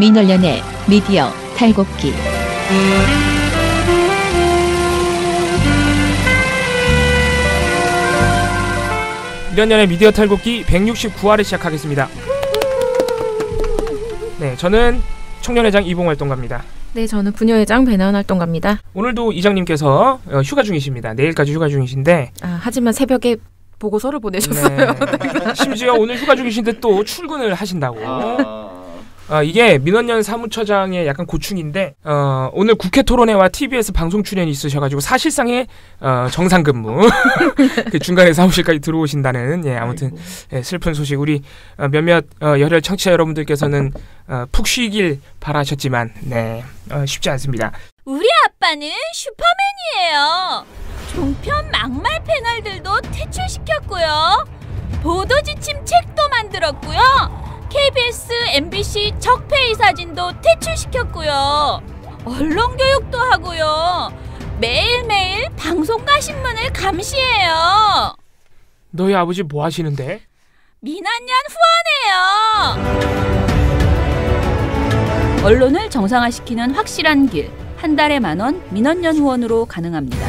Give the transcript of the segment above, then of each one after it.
민원련의 미디어 탈곡기. 민원련의 미디어 탈곡기 169화를 시작하겠습니다. 네, 저는 청년회장 이봉활동가입니다. 네, 저는 부녀회장 배나은활동가입니다. 오늘도 이장님께서 휴가 중이십니다. 내일까지 휴가 중이신데 하지만 새벽에 보고서를 보내셨어요. 네. 심지어 오늘 휴가 중이신데 또 출근을 하신다고. 이게 민원연 사무처장의 약간 고충인데 오늘 국회 토론회와 TBS 방송 출연이 있으셔가지고 사실상의 정상근무 그 중간에 사무실까지 들어오신다는 아무튼 슬픈 소식. 우리 몇몇 열혈 청취자 여러분들께서는 푹 쉬길 바라셨지만 쉽지 않습니다. 우리 아빠는 슈퍼맨이에요. 종편 막말 패널들도 퇴출시켰고요. 보도지침 책도 만들었고요. KBS, MBC 적폐의 사진도 퇴출시켰고요. 언론교육도 하고요. 매일매일 방송과 신문을 감시해요. 너희 아버지 뭐 하시는데? 민원연 후원해요. 언론을 정상화시키는 확실한 길. 한 달에 10,000원 민원연 후원으로 가능합니다.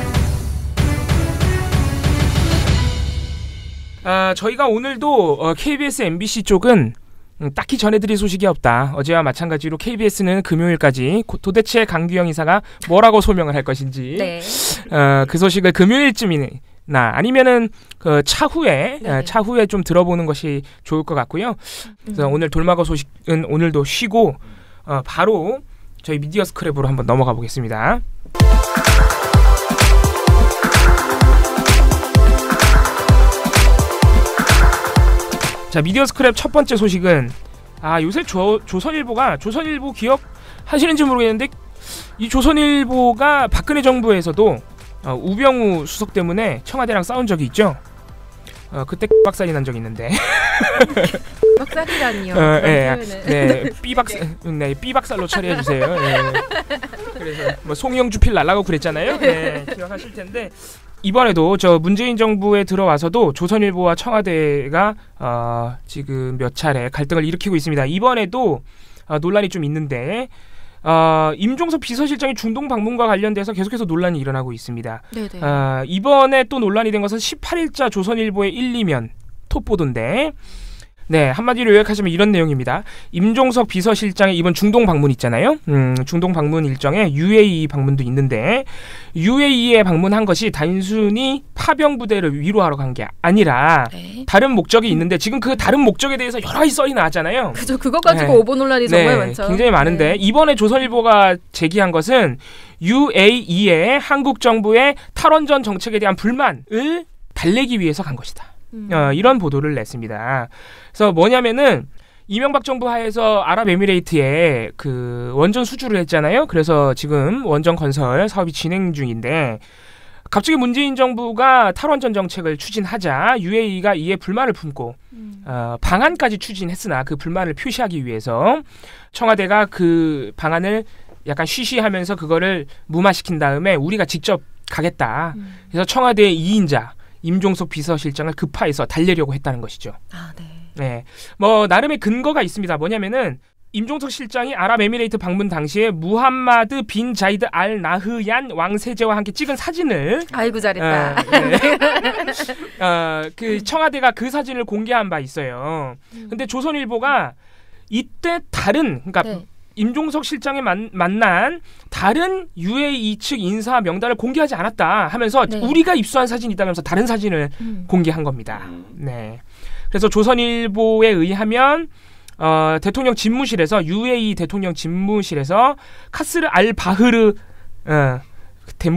저희가 오늘도 KBS, MBC 쪽은 딱히 전해드릴 소식이 없다. 어제와 마찬가지로 KBS는 금요일까지 도대체 강규영 이사가 뭐라고 소명을 할 것인지 그 소식을 금요일쯤이나 아니면은 그 차후에 좀 들어보는 것이 좋을 것 같고요. 그래서 오늘 돌마거 소식은 오늘도 쉬고 바로 저희 미디어 스크랩으로 한번 넘어가 보겠습니다. 자, 미디어 스크랩 첫 번째 소식은 요새 조선일보 기억하시는지 모르겠는데 이 조선일보가 박근혜 정부에서도 우병우 수석 때문에 청와대랑 싸운 적이 있죠. 그때 빡살이 난 적이 있는데 빡살이라니요. 삐박살로 처리해 주세요. 그래서 뭐 송영주 필 날라가고 그랬잖아요. 기억하실 텐데 이번에도 저 문재인 정부에 들어와서도 조선일보와 청와대가 지금 몇 차례 갈등을 일으키고 있습니다. 이번에도 논란이 좀 있는데 임종석 비서실장의 중동 방문과 관련돼서 계속해서 논란이 일어나고 있습니다. 이번에 또 논란이 된 것은 18일자 조선일보의 1, 2면 톱보도인데 한마디로 요약하시면 이런 내용입니다. 임종석 비서실장의 이번 중동 방문 있잖아요. 중동 방문 일정에 UAE 방문도 있는데 UAE에 방문한 것이 단순히 파병 부대를 위로하러 간 게 아니라 다른 목적이 있는데 지금 그 다른 목적에 대해서 여러 가지 썰이 나왔잖아요. 그죠. 그거 가지고 오보 논란이 정말 많죠. 굉장히 많은데 이번에 조선일보가 제기한 것은 UAE의 한국 정부의 탈원전 정책에 대한 불만을 달래기 위해서 간 것이다. 이런 보도를 냈습니다. 그래서 뭐냐면은 이명박 정부 하에서 아랍에미레이트에 그 원전 수주를 했잖아요. 그래서 지금 원전 건설 사업이 진행 중인데 갑자기 문재인 정부가 탈원전 정책을 추진하자 UAE가 이에 불만을 품고 방안까지 추진했으나 그 불만을 표시하기 위해서 청와대가 그 방안을 약간 쉬쉬하면서 그거를 무마시킨 다음에 우리가 직접 가겠다. 그래서 청와대의 2인자 임종석 비서실장을 급파해서 달래려고 했다는 것이죠. 뭐 나름의 근거가 있습니다. 뭐냐면은 임종석 실장이 아랍에미레이트 방문 당시에 무함마드 빈 자이드 알 나흐얀 왕세제와 함께 찍은 사진을 아이고 잘했다. 그 청와대가 그 사진을 공개한 바 있어요. 근데 조선일보가 이때 임종석 실장이 만난 다른 UAE 측 인사 명단을 공개하지 않았다 하면서 우리가 입수한 사진이 있다면서 다른 사진을 공개한 겁니다. 그래서 조선일보에 의하면 대통령 집무실에서 UAE 대통령 집무실에서 카스르 알 바흐르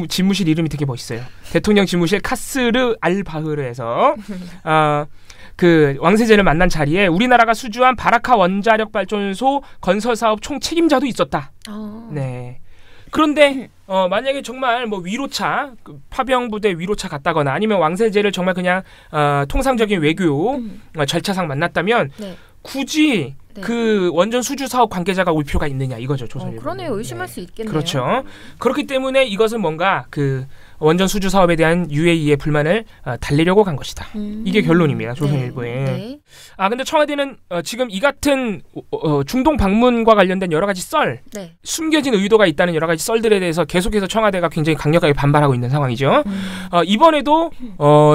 집무실 이름이 되게 멋있어요. 대통령 집무실 카스르 알 바흐르에서 그 왕세제를 만난 자리에 우리나라가 수주한 바라카 원자력 발전소 건설 사업 총 책임자도 있었다. 그런데 만약에 정말 뭐 위로차 파병 부대 위로차 갔다거나 아니면 왕세제를 정말 그냥 통상적인 외교 절차상 만났다면 굳이 그 원전 수주 사업 관계자가 올 필요가 있느냐 이거죠. 조선일보. 그러네요. 의심할 수 있겠네요. 그렇죠. 그렇기 때문에 이것은 뭔가 그 원전 수주 사업에 대한 UAE의 불만을 달래려고 간 것이다. 이게 결론입니다. 조선일보에. 네. 근데 청와대는 지금 이 같은 중동 방문과 관련된 여러 가지 썰, 네. 숨겨진 의도가 있다는 여러 가지 썰들에 대해서 계속해서 청와대가 굉장히 강력하게 반발하고 있는 상황이죠. 이번에도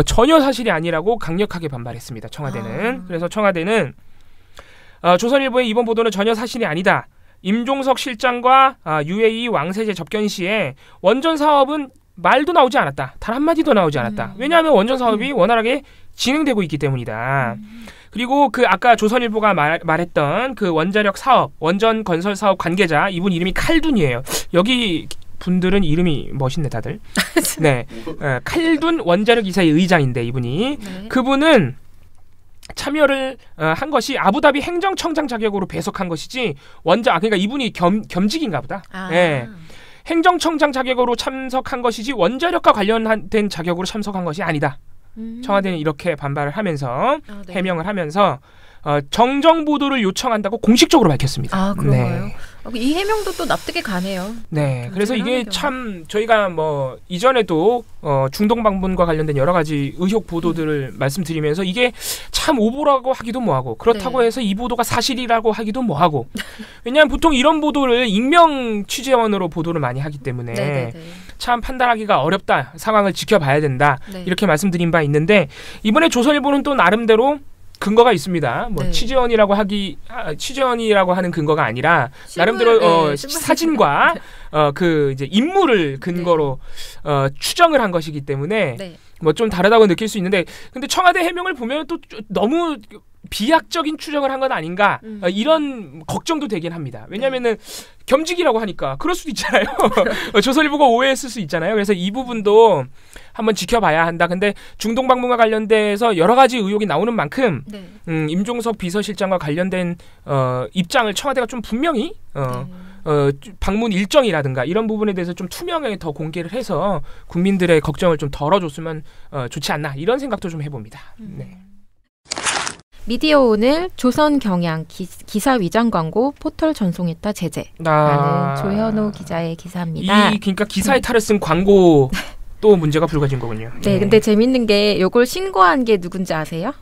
전혀 사실이 아니라고 강력하게 반발했습니다. 청와대는. 그래서 청와대는 조선일보의 이번 보도는 전혀 사실이 아니다. 임종석 실장과 UAE 왕세제 접견 시에 원전 사업은 말도 나오지 않았다. 단 한마디도 나오지 않았다. 왜냐하면 원전 사업이 원활하게 진행되고 있기 때문이다. 그리고 그 아까 조선일보가 말했던 그 원자력 사업, 원전 건설 사업 관계자, 이분 이름이 칼둔이에요. 여기 분들은 이름이 멋있네 다들. 네, 칼둔 원자력 이사의 의장인데 이분이 네. 그분은 참여를 한 것이 아부다비 행정청장 자격으로 배석한 것이지 그러니까 이분이 겸직인가 보다. 네. 행정청장 자격으로 참석한 것이지 원자력과 관련된 자격으로 참석한 것이 아니다. 청와대는 이렇게 반발을 하면서 네. 해명을 하면서 정정 보도를 요청한다고 공식적으로 밝혔습니다. 그런가요? 네. 이 해명도 또 납득이 가네요. 네, 그래서 이게 참 저희가 뭐 이전에도 중동 방문과 관련된 여러 가지 의혹 보도들을 말씀드리면서 이게 참 오보라고 하기도 뭐하고 그렇다고 해서 이 보도가 사실이라고 하기도 뭐하고 왜냐하면 보통 이런 보도를 익명 취재원으로 보도를 많이 하기 때문에 참 판단하기가 어렵다. 상황을 지켜봐야 된다. 이렇게 말씀드린 바 있는데 이번에 조선일보는 또 나름대로 근거가 있습니다. 뭐 취재원이라고 하는 근거가 아니라 나름대로 사진과 그 이제 인물을 근거로 추정을 한 것이기 때문에 뭐 좀 다르다고 느낄 수 있는데 근데 청와대 해명을 보면 또 너무 비약적인 추정을 한 건 아닌가 이런 걱정도 되긴 합니다. 왜냐하면은 겸직이라고 하니까 그럴 수도 있잖아요. 조선일보가 오해했을 수 있잖아요. 그래서 이 부분도 한번 지켜봐야 한다. 근데 중동 방문과 관련돼서 여러 가지 의혹이 나오는 만큼 임종석 비서실장과 관련된 입장을 청와대가 좀 분명히 방문 일정이라든가 이런 부분에 대해서 좀 투명하게 더 공개를 해서 국민들의 걱정을 좀 덜어줬으면 좋지 않나 이런 생각도 좀 해봅니다. 네. 미디어 오늘 조선 경향 기사 위장 광고 포털 전송했다 제재라는 조현호 기자의 기사입니다. 그러니까 기사에 탈을 쓴 광고 또 문제가 불거진 거군요. 네, 근데 재밌는 게 요걸 신고한 게 누군지 아세요?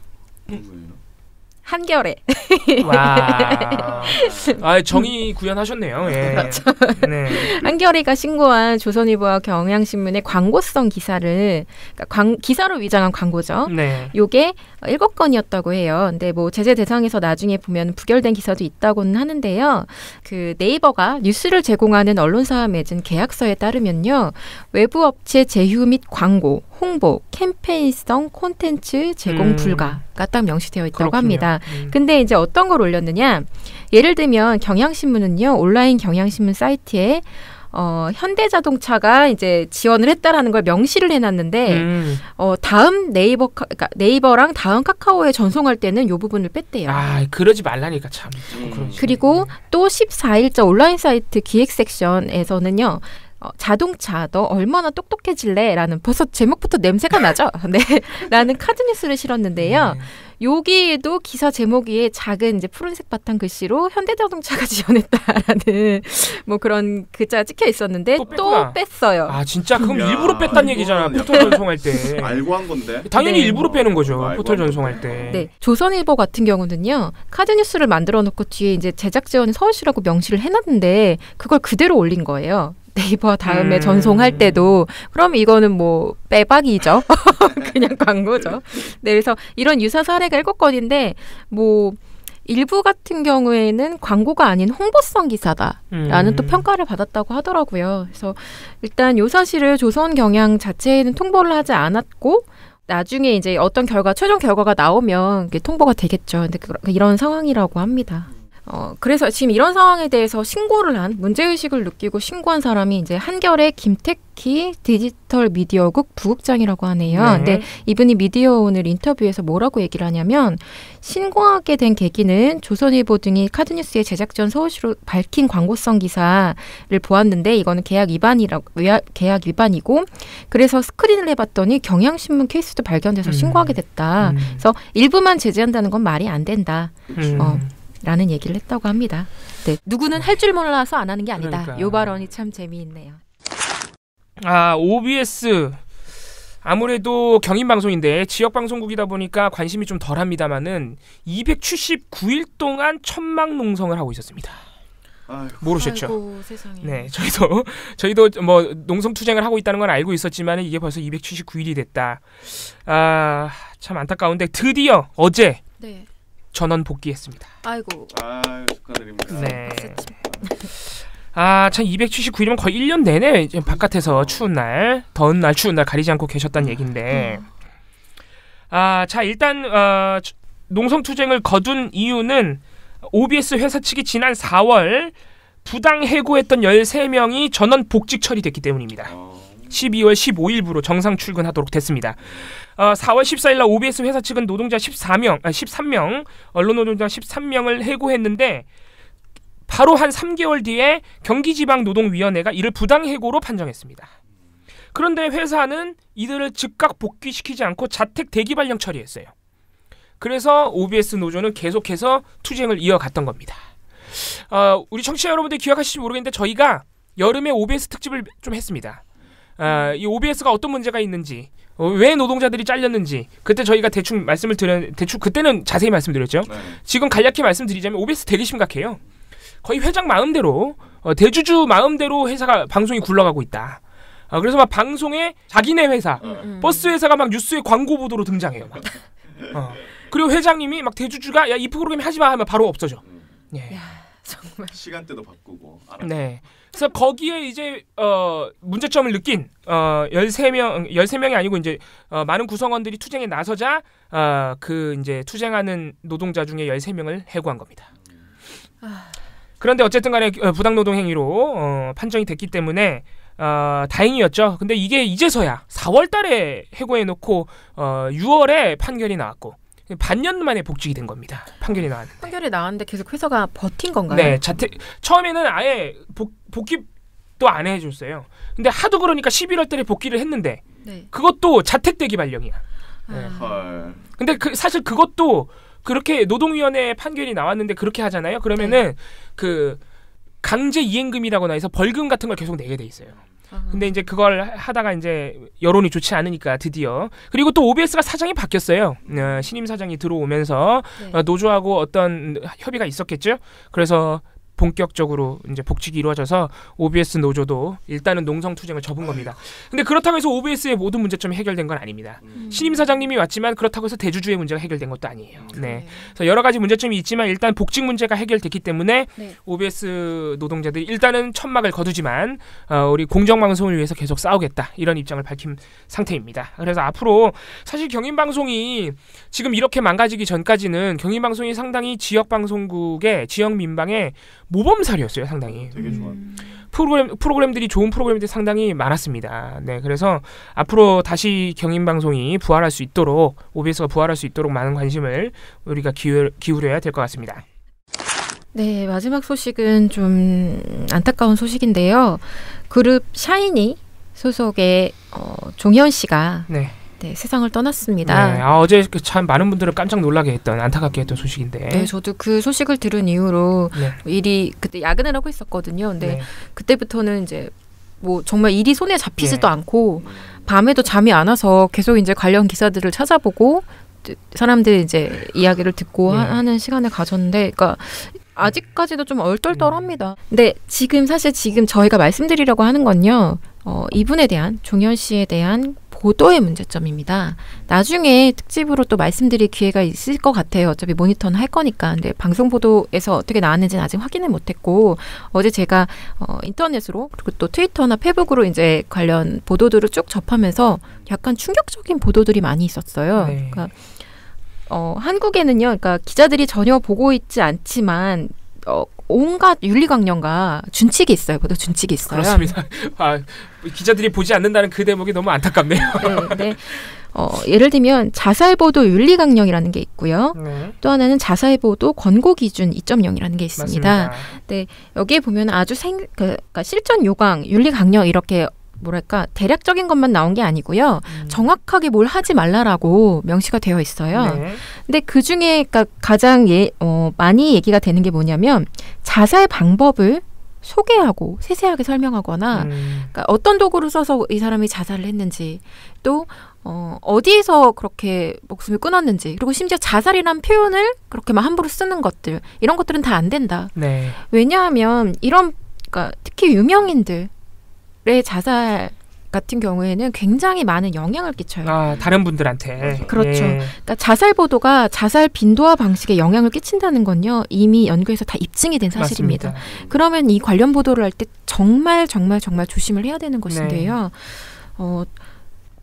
한겨레. 와, 정의 구현하셨네요. 예. 그렇죠. 네. 한겨레가 신고한 조선일보와 경향신문의 광고성 기사를 그러니까 기사로 위장한 광고죠. 네. 요게 7건이었다고 해요. 근데 뭐 제재 대상에서 나중에 보면 부결된 기사도 있다고는 하는데요. 그 네이버가 뉴스를 제공하는 언론사와 맺은 계약서에 따르면요. 외부 업체 제휴 및 광고, 홍보, 캠페인성 콘텐츠 제공 불가가 딱 명시되어 있다고 합니다. 근데 이제 어떤 걸 올렸느냐? 예를 들면 경향신문은요. 온라인 경향신문 사이트에 현대자동차가 이제 지원을 했다라는 걸 명시를 해놨는데 다음 그러니까 네이버랑 다음 카카오에 전송할 때는 이 부분을 뺐대요. 그러지 말라니까 참. 그리고 또 14일자 온라인 사이트 기획 섹션에서는요. 자동차 너 얼마나 똑똑해질래? 라는 벌써 제목부터 냄새가 나죠? 네. 라는 카드뉴스를 실었는데요. 여기에도 기사 제목 위에 작은 이제 푸른색 바탕 글씨로 현대자동차가 지원했다라는 뭐 그런 글자가 찍혀 있었는데 또 뺐어요. 진짜 그럼 일부러 뺐단 얘기잖아. 포털 전송할 때. 알고 한 건데. 당연히 일부러 빼는 거죠. 포털 전송할 때. 네. 조선일보 같은 경우는요. 카드뉴스를 만들어 놓고 뒤에 이제 제작 지원은 서울시라고 명시를 해놨는데 그걸 그대로 올린 거예요. 네이버 다음에 전송할 때도 그럼 이거는 뭐 빼박이죠. 그냥 광고죠. 네, 그래서 이런 유사 사례가 7건인데 뭐 일부 같은 경우에는 광고가 아닌 홍보성 기사다라는 또 평가를 받았다고 하더라고요. 그래서 일단 이 사실을 조선 경향 자체에는 통보를 하지 않았고 나중에 이제 어떤 최종 결과가 나오면 이게 통보가 되겠죠. 근데 이런 상황이라고 합니다. 그래서 지금 이런 상황에 대해서 신고를 한 문제의식을 느끼고 신고한 사람이 이제 한겨레 김택희 디지털 미디어국 부국장이라고 하네요. 근데 이분이 미디어 오늘 인터뷰에서 뭐라고 얘기를 하냐면 신고하게 된 계기는 조선일보 등이 카드뉴스의 제작 전 서울시로 밝힌 광고성 기사를 보았는데 이거는 계약 위반이고 그래서 스크린을 해봤더니 경향신문 케이스도 발견돼서 신고하게 됐다. 그래서 일부만 제재한다는 건 말이 안 된다. 라는 얘기를 했다고 합니다. 네, 누구는 할 줄 몰라서 안 하는 게 아니다. 이 발언이 참 재미있네요. OBS 아무래도 경인방송인데 지역방송국이다 보니까 관심이 좀 덜합니다만은 279일 동안 천막 농성을 하고 있었습니다. 모르셨죠? 아이고, 세상에. 네, 저희도 뭐 농성 투쟁을 하고 있다는 건 알고 있었지만 이게 벌써 279일이 됐다. 참 안타까운데 드디어 어제 네. 전원 복귀했습니다. 아이고. 축하드립니다. 네. 참 279일이면 거의 1년 내내 이제 바깥에서 추운 날, 더운 날, 추운 날 가리지 않고 계셨다는 얘긴데. 자 일단 농성 투쟁을 거둔 이유는 OBS 회사 측이 지난 4월 부당 해고했던 13명이 전원 복직 처리됐기 때문입니다. 12월 15일부로 정상 출근하도록 됐습니다. 4월 14일 날 OBS 회사 측은 노동자 13명, 언론 노동자 13명을 해고했는데 바로 한 3개월 뒤에 경기지방노동위원회가 이를 부당해고로 판정했습니다. 그런데 회사는 이들을 즉각 복귀시키지 않고 자택 대기발령 처리했어요. 그래서 OBS 노조는 계속해서 투쟁을 이어갔던 겁니다. 우리 청취자 여러분들 기억하실지 모르겠는데 저희가 여름에 OBS 특집을 좀 했습니다. 이 OBS가 어떤 문제가 있는지, 왜 노동자들이 잘렸는지 그때 저희가 대충 그때는 자세히 말씀드렸죠. 네. 지금 간략히 말씀드리자면 OBS 되게 심각해요. 거의 회장 마음대로 대주주 마음대로 회사가 방송이 굴러가고 있다. 그래서 막 방송에 자기네 회사 버스 회사가 막 뉴스에 광고 보도로 등장해요. 막. 그리고 회장님이 막 대주주가 야 이 프로그램 하지 마 하면 바로 없어져. 예. 야, 정말. 시간대도 바꾸고. 네. 그래서 거기에 이제 문제점을 느낀 13명이 아니고 이제 많은 구성원들이 투쟁에 나서자 그 이제 투쟁하는 노동자 중에 13명을 해고한 겁니다. 그런데 어쨌든 간에 부당노동 행위로 판정이 됐기 때문에 다행이었죠. 근데 이게 이제서야 4월 달에 해고해놓고 6월에 판결이 나왔고 반년 만에 복직이 된 겁니다. 판결이 나왔는데. 판결이 나왔는데 계속 회사가 버틴 건가요? 네. 처음에는 아예 복귀도 안 해줬어요. 근데 하도 그러니까 11월 달에 복귀를 했는데 네. 그것도 자택대기 발령이야. 네. 헐. 근데 사실 그것도 그렇게 노동위원회 판결이 나왔는데 그렇게 하잖아요. 그러면은 그 강제 이행금이라고나 해서 벌금 같은 걸 계속 내게 돼 있어요. 근데 이제 그걸 하다가 이제 여론이 좋지 않으니까 드디어 그리고 또 OBS가 사장이 바뀌었어요. 신임 사장이 들어오면서 네. 노조하고 어떤 협의가 있었겠죠. 그래서 본격적으로 이제 복직이 이루어져서 OBS 노조도 일단은 농성 투쟁을 접은 겁니다. 근데 그렇다고 해서 OBS의 모든 문제점이 해결된 건 아닙니다. 신임 사장님이 왔지만 그렇다고 해서 대주주의 문제가 해결된 것도 아니에요. 네. 그래서 여러 가지 문제점이 있지만 일단 복직 문제가 해결됐기 때문에 네. OBS 노동자들이 일단은 천막을 거두지만 우리 공정방송을 위해서 계속 싸우겠다 이런 입장을 밝힌 상태입니다. 그래서 앞으로 사실 경인방송이 지금 이렇게 망가지기 전까지는 경인방송이 상당히 지역방송국의 지역민방의 모범사례였어요. 상당히 되게 좋아. 프로그램들이 좋은 프로그램들이 상당히 많았습니다. 네, 그래서 앞으로 다시 경인방송이 부활할 수 있도록 OBS가 부활할 수 있도록 많은 관심을 우리가 기울여야 될 것 같습니다. 네, 마지막 소식은 좀 안타까운 소식인데요. 그룹 샤이니 소속의 종현 씨가 네. 네, 세상을 떠났습니다. 네, 어제 참 많은 분들을 깜짝 놀라게 했던 안타깝게 했던 소식인데. 네, 저도 그 소식을 들은 이후로 네. 일이 그때 야근을 하고 있었거든요. 근데 네. 그때부터는 이제 뭐 정말 일이 손에 잡히지도 네. 않고 밤에도 잠이 안 와서 계속 이제 관련 기사들을 찾아보고 사람들 이제 이야기를 듣고 네. 하는 시간을 가졌는데, 그러니까 아직까지도 좀 얼떨떨합니다. 근데 지금 저희가 말씀드리려고 하는 건요. 이분에 대한 종현 씨에 대한 보도의 문제점입니다. 나중에 특집으로 또 말씀드릴 기회가 있을 것 같아요. 어차피 모니터는 할 거니까. 근데 방송 보도에서 어떻게 나왔는지는 아직 확인을 못했고 어제 제가 인터넷으로 그리고 또 트위터나 페북으로 이제 관련 보도들을 쭉 접하면서 약간 충격적인 보도들이 많이 있었어요. 네. 그러니까 한국에는요, 그러니까 기자들이 전혀 보고 있지 않지만 온갖 윤리강령과 준칙이 있어요. 보도 준칙이 있어요. 그렇습니다. 기자들이 보지 않는다는 그 대목이 너무 안타깝네요. 네, 네. 예를 들면 자살보도 윤리강령이라는 게 있고요. 네. 또 하나는 자살보도 권고기준 2.0이라는 게 있습니다. 맞습니다. 네, 여기에 보면 아주 그러니까 실전 요강, 윤리강령 이렇게 뭐랄까 대략적인 것만 나온 게 아니고요. 정확하게 뭘 하지 말라라고 명시가 되어 있어요. 네. 근데 그 중에 그러니까 가장 많이 얘기가 되는 게 뭐냐면 자살 방법을 소개하고 세세하게 설명하거나 그러니까 어떤 도구를 써서 이 사람이 자살을 했는지 또 어디에서 그렇게 목숨을 끊었는지 그리고 심지어 자살이란 표현을 그렇게 막 함부로 쓰는 것들 이런 것들은 다 안 된다. 네. 왜냐하면 이런 그러니까 특히 유명인들의 자살 같은 경우에는 굉장히 많은 영향을 끼쳐요. 아, 다른 분들한테. 그렇죠. 예. 그러니까 자살 보도가 자살 빈도와 방식에 영향을 끼친다는 건요. 이미 연구에서 다 입증이 된 사실입니다. 맞습니다. 그러면 이 관련 보도를 할 때 정말 조심을 해야 되는 것인데요.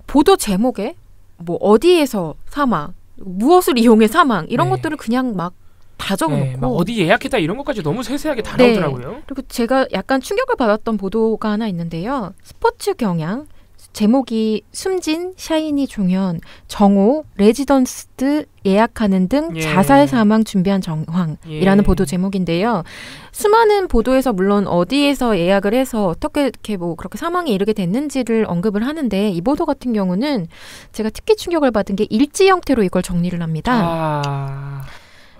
보도 제목에 뭐 어디에서 사망, 무엇을 이용해 사망 이런 네. 것들을 그냥 막 다 적어놓고 네, 막 어디 예약했다 이런 것까지 너무 세세하게 다 네. 나오더라고요. 그리고 제가 약간 충격을 받았던 보도가 하나 있는데요. 스포츠 경향 제목이 숨진 샤이니 종현 정오 레지던스 예약하는 등 예. 자살 사망 준비한 정황이라는 예. 보도 제목인데요. 수많은 보도에서 물론 어디에서 예약을 해서 어떻게 이렇게 뭐 그렇게 사망에 이르게 됐는지를 언급을 하는데 이 보도 같은 경우는 제가 특히 충격을 받은 게 일지 형태로 이걸 정리를 합니다. 아,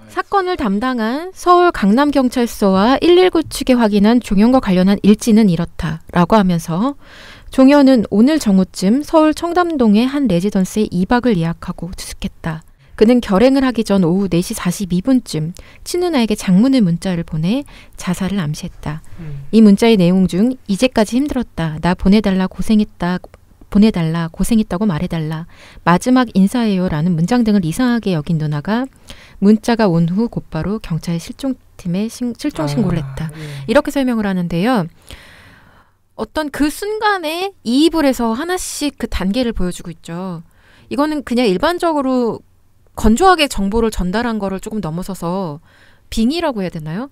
사건을 담당한 서울 강남경찰서와 119 측에 확인한 종현과 관련한 일지는 이렇다라고 하면서 종현은 오늘 정오쯤 서울 청담동의 한 레지던스에 2박을 예약하고 투숙했다. 그는 결행을 하기 전 오후 4시 42분쯤 친누나에게 장문의 문자를 보내 자살을 암시했다. 이 문자의 내용 중 이제까지 힘들었다. 나 보내달라 고생했다고 말해달라. 마지막 인사해요 라는 문장 등을 이상하게 여긴 누나가 문자가 온 후 곧바로 경찰 실종팀에 실종 신고를 했다. 예. 이렇게 설명을 하는데요. 어떤 그 순간에 이입을 해서 하나씩 그 단계를 보여주고 있죠. 이거는 그냥 일반적으로 건조하게 정보를 전달한 거를 조금 넘어서서 빙의라고 해야 되나요?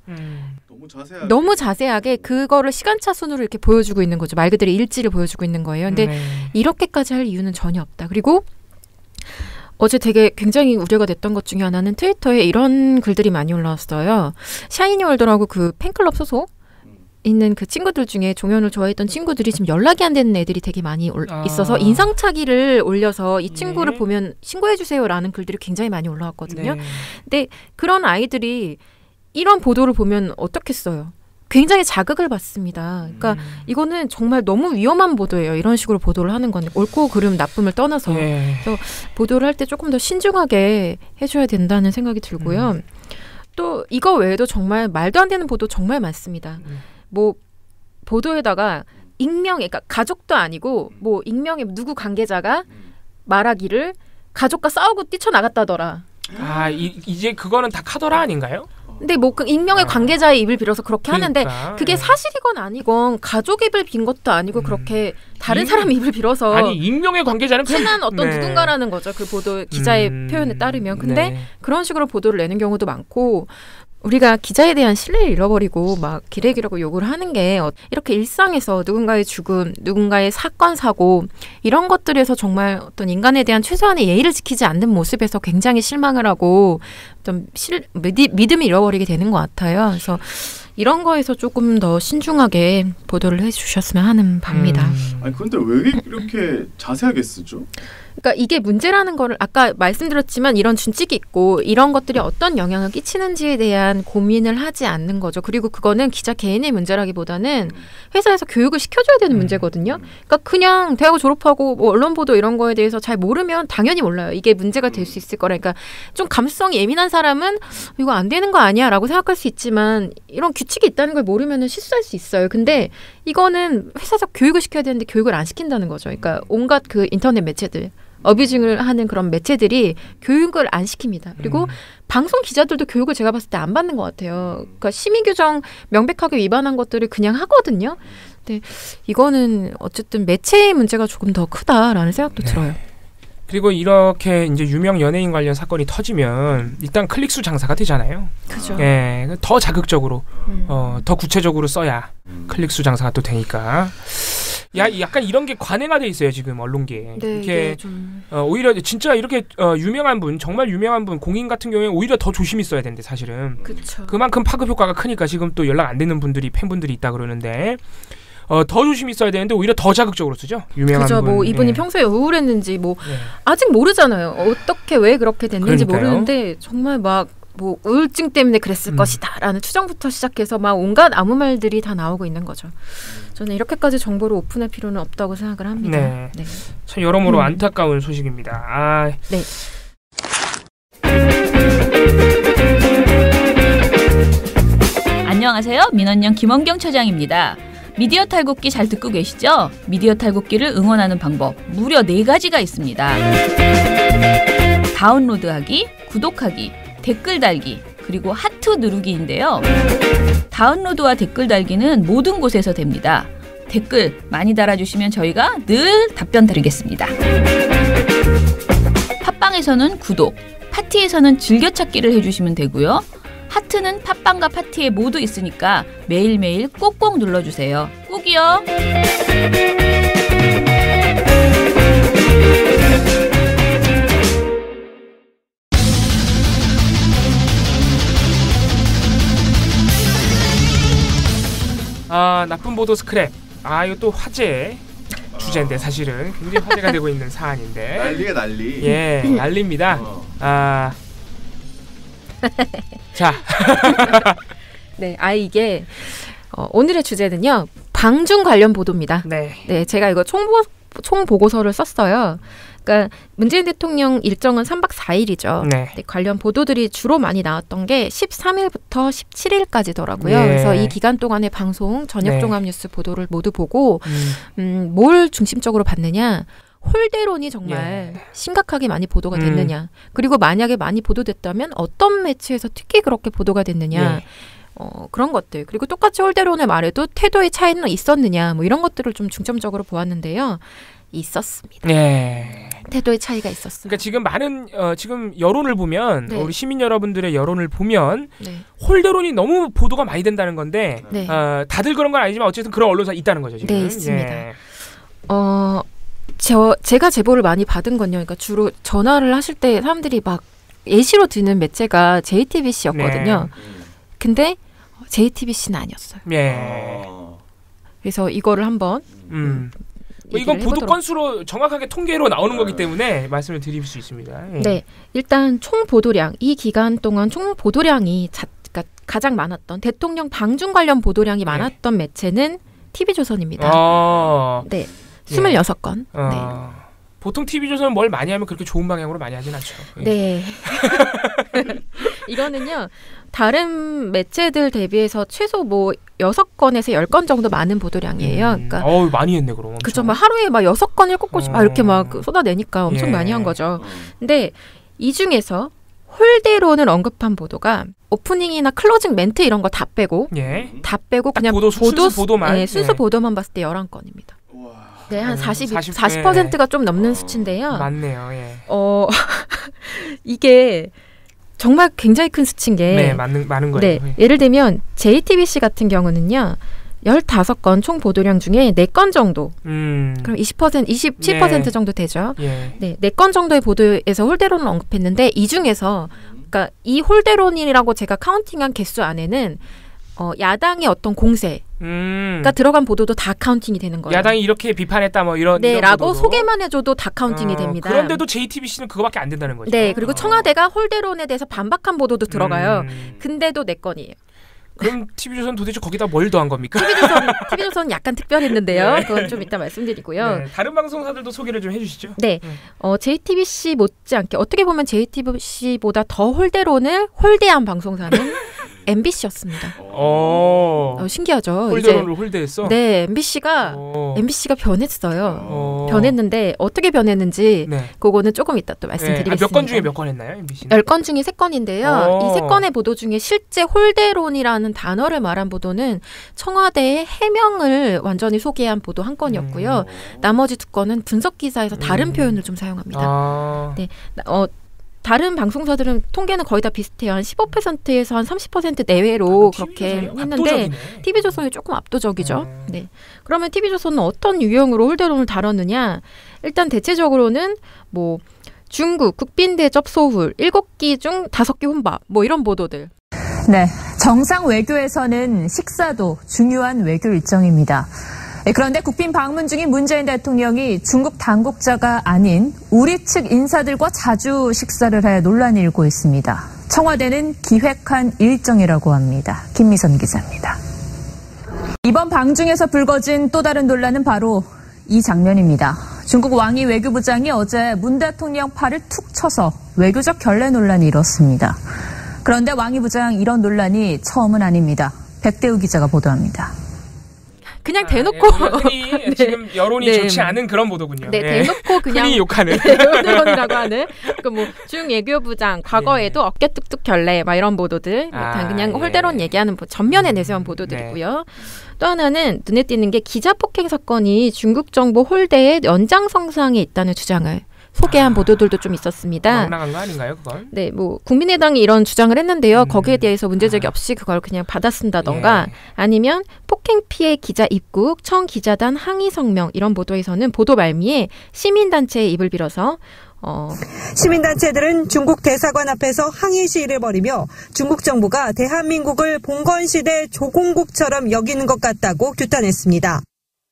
너무 자세하게 그거를 시간차 순으로 이렇게 보여주고 있는 거죠. 말 그대로 일지를 보여주고 있는 거예요. 근데 이렇게까지 할 이유는 전혀 없다. 그리고 어제 되게 굉장히 우려가 됐던 것 중에 하나는 트위터에 이런 글들이 많이 올라왔어요. 샤이니 월드라고 그 팬클럽 소속 있는 그 친구들 중에 종현을 좋아했던 친구들이 지금 연락이 안 되는 애들이 되게 많이 있어서 인상착의를 올려서 이 친구를 네. 보면 신고해주세요라는 글들이 굉장히 많이 올라왔거든요. 네. 근데 그런 아이들이 이런 보도를 보면 어떻겠어요? 굉장히 자극을 받습니다. 그러니까 이거는 정말 너무 위험한 보도예요. 이런 식으로 보도를 하는 건 옳고 그름 나쁨을 떠나서 예. 그래서 보도를 할 때 조금 더 신중하게 해줘야 된다는 생각이 들고요. 또 이거 외에도 정말 말도 안 되는 보도 정말 많습니다. 뭐 보도에다가 익명, 그러니까 가족도 아니고 뭐 익명의 누구 관계자가 말하기를 가족과 싸우고 뛰쳐나갔다더라. 아, 이제 그거는 다 카더라 아닌가요? 근데 뭐 그 익명의 관계자의 입을 빌어서 그렇게 하는데 그러니까. 그게 사실이건 아니건 가족 입을 빈 것도 아니고 그렇게 다른 사람 입을 빌어서 아니 익명의 관계자는 그냥- 친한 어떤 네. 누군가라는 거죠. 그 보도 기자의 표현에 따르면. 근데 네. 그런 식으로 보도를 내는 경우도 많고 우리가 기자에 대한 신뢰를 잃어버리고 막 기레기라고 욕을 하는 게 이렇게 일상에서 누군가의 죽음, 누군가의 사건, 사고 이런 것들에서 정말 어떤 인간에 대한 최소한의 예의를 지키지 않는 모습에서 굉장히 실망을 하고 좀 믿음을 잃어버리게 되는 것 같아요. 그래서 이런 거에서 조금 더 신중하게 보도를 해주셨으면 하는 바입니다. 아니 근데 왜 이렇게 자세하게 쓰죠? 그러니까 이게 문제라는 거를 아까 말씀드렸지만 이런 준칙이 있고 이런 것들이 어떤 영향을 끼치는지에 대한 고민을 하지 않는 거죠. 그리고 그거는 기자 개인의 문제라기보다는 회사에서 교육을 시켜줘야 되는 문제거든요. 그러니까 그냥 대학을 졸업하고 뭐 언론 보도 이런 거에 대해서 잘 모르면 당연히 몰라요. 이게 문제가 될 수 있을 거라니까 좀 감수성이 예민한 사람은 이거 안 되는 거 아니야 라고 생각할 수 있지만 이런 규칙이 있다는 걸 모르면 실수할 수 있어요. 근데 이거는 회사에서 교육을 시켜야 되는데 교육을 안 시킨다는 거죠. 그러니까 온갖 그 인터넷 매체들 어뷰징을 하는 그런 매체들이 교육을 안 시킵니다. 그리고 방송 기자들도 교육을 제가 봤을 때 안 받는 것 같아요. 그러니까 심의 규정 명백하게 위반한 것들을 그냥 하거든요. 근데 이거는 어쨌든 매체의 문제가 조금 더 크다라는 생각도 들어요. 그리고 이렇게 이제 유명 연예인 관련 사건이 터지면 일단 클릭수 장사가 되잖아요. 그죠. 예, 더 자극적으로, 더 구체적으로 써야 클릭수 장사가 또 되니까. 약간 이런 게 관행화돼 있어요 지금 언론계에. 네, 이렇게 좀 오히려 진짜 이렇게 유명한 분, 정말 유명한 분, 공인 같은 경우에 오히려 더 조심히 써야 되는데 사실은 그쵸. 그만큼 파급 효과가 크니까 지금 또 연락 안 되는 분들이 팬분들이 있다 그러는데. 더 조심히 써야 되는데 오히려 더 자극적으로 쓰죠. 유명한 그죠. 분. 뭐 이분이 예. 평소에 우울했는지 뭐 예. 아직 모르잖아요. 어떻게 왜 그렇게 됐는지 그러니까요. 모르는데 정말 막 뭐 우울증 때문에 그랬을 것이다라는 추정부터 시작해서 막 온갖 아무 말들이 다 나오고 있는 거죠. 저는 이렇게까지 정보를 오픈할 필요는 없다고 생각을 합니다. 네. 참 여러모로 안타까운 소식입니다. 네. 안녕하세요. 민원연 김원경 처장입니다. 미디어 탈곡기 잘 듣고 계시죠? 미디어 탈곡기를 응원하는 방법 무려 4가지가 있습니다. 다운로드하기, 구독하기, 댓글 달기, 그리고 하트 누르기인데요. 다운로드와 댓글 달기는 모든 곳에서 됩니다. 댓글 많이 달아주시면 저희가 늘 답변 드리겠습니다. 팟빵에서는 구독, 파티에서는 즐겨찾기를 해주시면 되고요. 하트는 팟빵과 파티에 모두 있으니까 매일매일 꼭꼭 눌러주세요. 꼭이요. 나쁜 보도 스크랩. 이거 또 화제 주제인데 사실은 굉장히 화제가 되고 있는 사안인데. 난리가 난리. 예, 난리입니다. 자. 네, 이게 오늘의 주제는요. 방중 관련 보도입니다. 네, 제가 이거 총 보고서를 썼어요. 그러니까 문재인 대통령 일정은 3박 4일이죠. 네. 관련 보도들이 주로 많이 나왔던 게 13일부터 17일까지더라고요. 네. 그래서 이 기간 동안의 방송, 저녁 네. 종합 뉴스 보도를 모두 보고 뭘 중심적으로 봤느냐. 홀대론이 정말 심각하게 많이 보도가 됐느냐. 그리고 만약에 많이 보도됐다면 어떤 매체에서 특히 그렇게 보도가 됐느냐. 그런 것들. 그리고 똑같이 홀대론을 말해도 태도의 차이는 있었느냐. 뭐 이런 것들을 좀 중점적으로 보았는데요. 있었습니다. 네. 태도의 차이가 있었어요. 그러니까 지금 많은 지금 여론을 보면 네. 우리 시민 여러분들의 여론을 보면 네. 홀대론이 너무 보도가 많이 된다는 건데 네. 다들 그런 건 아니지만 어쨌든 그런 언론사 있다는 거죠 지금. 네, 있습니다. 예. 제가 제보를 많이 받은 건요. 그러니까 주로 전화를 하실 때 사람들이 막 예시로 드는 매체가 JTBC였거든요. 근데 JTBC는 아니었어요. 예. 그래서 이거를 한번 이건 보도 해보도록. 건수로 정확하게 통계로 나오는 거기 때문에 말씀을 드릴 수 있습니다. 예. 네, 일단 총 보도량 이 기간 동안 총 보도량이 그러니까 가장 많았던 대통령 방중 관련 보도량이 많았던 매체는 TV조선입니다. 네, 26건. 네. 보통 TV조선은 뭘 많이 하면 그렇게 좋은 방향으로 많이 하진 않죠. 네. 이거는요. 다른 매체들 대비해서 최소 뭐 6건에서 10건 정도 많은 보도량이에요. 그러니까 많이 했네 그럼. 그죠. 막 하루에 막 6건, 7건씩 막 이렇게 막 쏟아내니까 엄청 많이 한 거죠. 근데 이 중에서 홀대론을 언급한 보도가 오프닝이나 클로징 멘트 이런 거 다 빼고 다 빼고 그냥 순수 보도만 네, 순수 보도만 봤을 때 11건입니다. 네, 한 40%가 좀 넘는 수치인데요. 맞네요. 예. 이게 정말 굉장히 큰 수치인 게 많은 거예요. 네, 예를 들면 JTBC 같은 경우는요. 15건 총 보도량 중에 4건 정도. 그럼 27% 정도 되죠. 네, 4건 정도의 보도에서 홀대론을 언급했는데 이 중에서 그러니까 이 홀대론이라고 제가 카운팅한 개수 안에는 야당의 어떤 공세가 들어간 보도도 다 카운팅이 되는 거예요. 야당이 이렇게 비판했다 뭐 이런 라고 보도도. 소개만 해줘도 다 카운팅이 됩니다. 그런데도 JTBC는 그거밖에 안 된다는 거죠. 네, 그리고 청와대가 홀대론에 대해서 반박한 보도도 들어가요. 근데도 4건이에요. 그럼 TV조선 도대체 거기다 뭘 더한 겁니까? TV조선은 약간 특별했는데요. 그건 좀 이따 말씀드리고요. 네, 다른 방송사들도 소개를 좀 해주시죠. 네, JTBC 못지않게 어떻게 보면 JTBC보다 더 홀대론을 홀대한 방송사는 MBC였습니다. 신기하죠. 홀대론을 홀대했어? 네, MBC가 변했어요. 변했는데 어떻게 변했는지 그거는 조금 이따 또 말씀드리겠습니다. 몇 건 중에 몇 건 했나요, MBC는? 10건 중에 3건인데요. 이 3건의 보도 중에 실제 홀대론이라는 단어를 말한 보도는 청와대의 해명을 완전히 소개한 보도 한 건이었고요. 나머지 2건은 분석 기사에서 다른 표현을 좀 사용합니다. 네, 다른 방송사들은 통계는 거의 다 비슷해요. 한 15%에서 한 30% 내외로 그렇게 했는데 TV조선이 조금 압도적이죠. 네. 그러면 TV조선은 어떤 유형으로 홀대론을 다뤘느냐? 일단 대체적으로는 뭐 중국 국빈 대접 소홀 7끼 중 5끼 혼밥 뭐 이런 보도들. 네, 정상 외교에서는 식사도 중요한 외교 일정입니다. 그런데 국빈 방문 중인 문재인 대통령이 중국 당국자가 아닌 우리 측 인사들과 자주 식사를 해 논란이 일고 있습니다. 청와대는 기획한 일정이라고 합니다. 김미선 기자입니다. 이번 방중에서 불거진 또 다른 논란은 바로 이 장면입니다. 중국 왕이 외교부장이 어제 문 대통령 팔을 툭 쳐서 외교적 결례 논란이 일었습니다. 그런데 왕이 부장 이런 논란이 처음은 아닙니다. 백대우 기자가 보도합니다. 그냥 대놓고 흔히 네. 지금 여론이 네. 좋지 않은 그런 보도군요. 네, 대놓고 그냥 흔히 욕하는. 여론이라고 하는 그 뭐 중외교부장 과거에도 어깨 뚝뚝 결례 막 이런 보도들 그냥 홀대론 얘기하는 전면에 내세운 보도들이고요. 또 하나는 눈에 띄는 게 기자 폭행 사건이 중국 정부 홀대의 연장선상에 있다는 주장을 소개한 보도들도 좀 있었습니다. 나간 거 아닌가요, 그건? 네, 뭐 국민의당이 이런 주장을 했는데요. 거기에 대해서 문제제기 없이 그걸 그냥 받아쓴다던가 아니면 폭행 피해 기자 입국, 청 기자단 항의 성명 이런 보도에서는 보도 말미에 시민단체의 입을 빌어서 시민단체들은 중국 대사관 앞에서 항의 시위를 벌이며 중국 정부가 대한민국을 봉건시대 조공국처럼 여기는 것 같다고 규탄했습니다.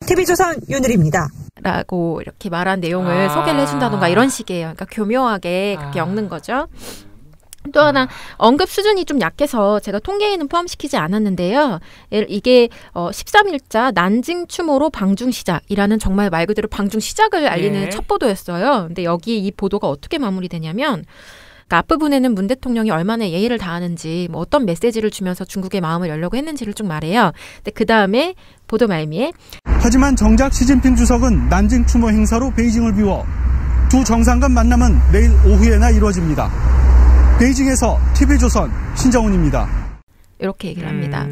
TV조선 윤을입니다. 라고 이렇게 말한 내용을 소개를 해준다던가 이런 식이에요. 그러니까 교묘하게 그렇게 엮는 거죠. 또 하나 언급 수준이 좀 약해서 제가 통계에는 포함시키지 않았는데요. 이게 13일자 난징 추모로 방중 시작이라는 정말 말 그대로 방중 시작을 알리는 첫 보도였어요. 근데 여기 이 보도가 어떻게 마무리되냐면 앞부분에는 문 대통령이 얼마나 예의를 다하는지 뭐 어떤 메시지를 주면서 중국의 마음을 열려고 했는지를 쭉 말해요. 근데 그 다음에 보도 말미에 하지만 정작 시진핑 주석은 난징 추모 행사로 베이징을 비워 두 정상 간 만남은 내일 오후에나 이루어집니다. 베이징에서 TV조선 신정훈입니다. 이렇게 얘기를 합니다.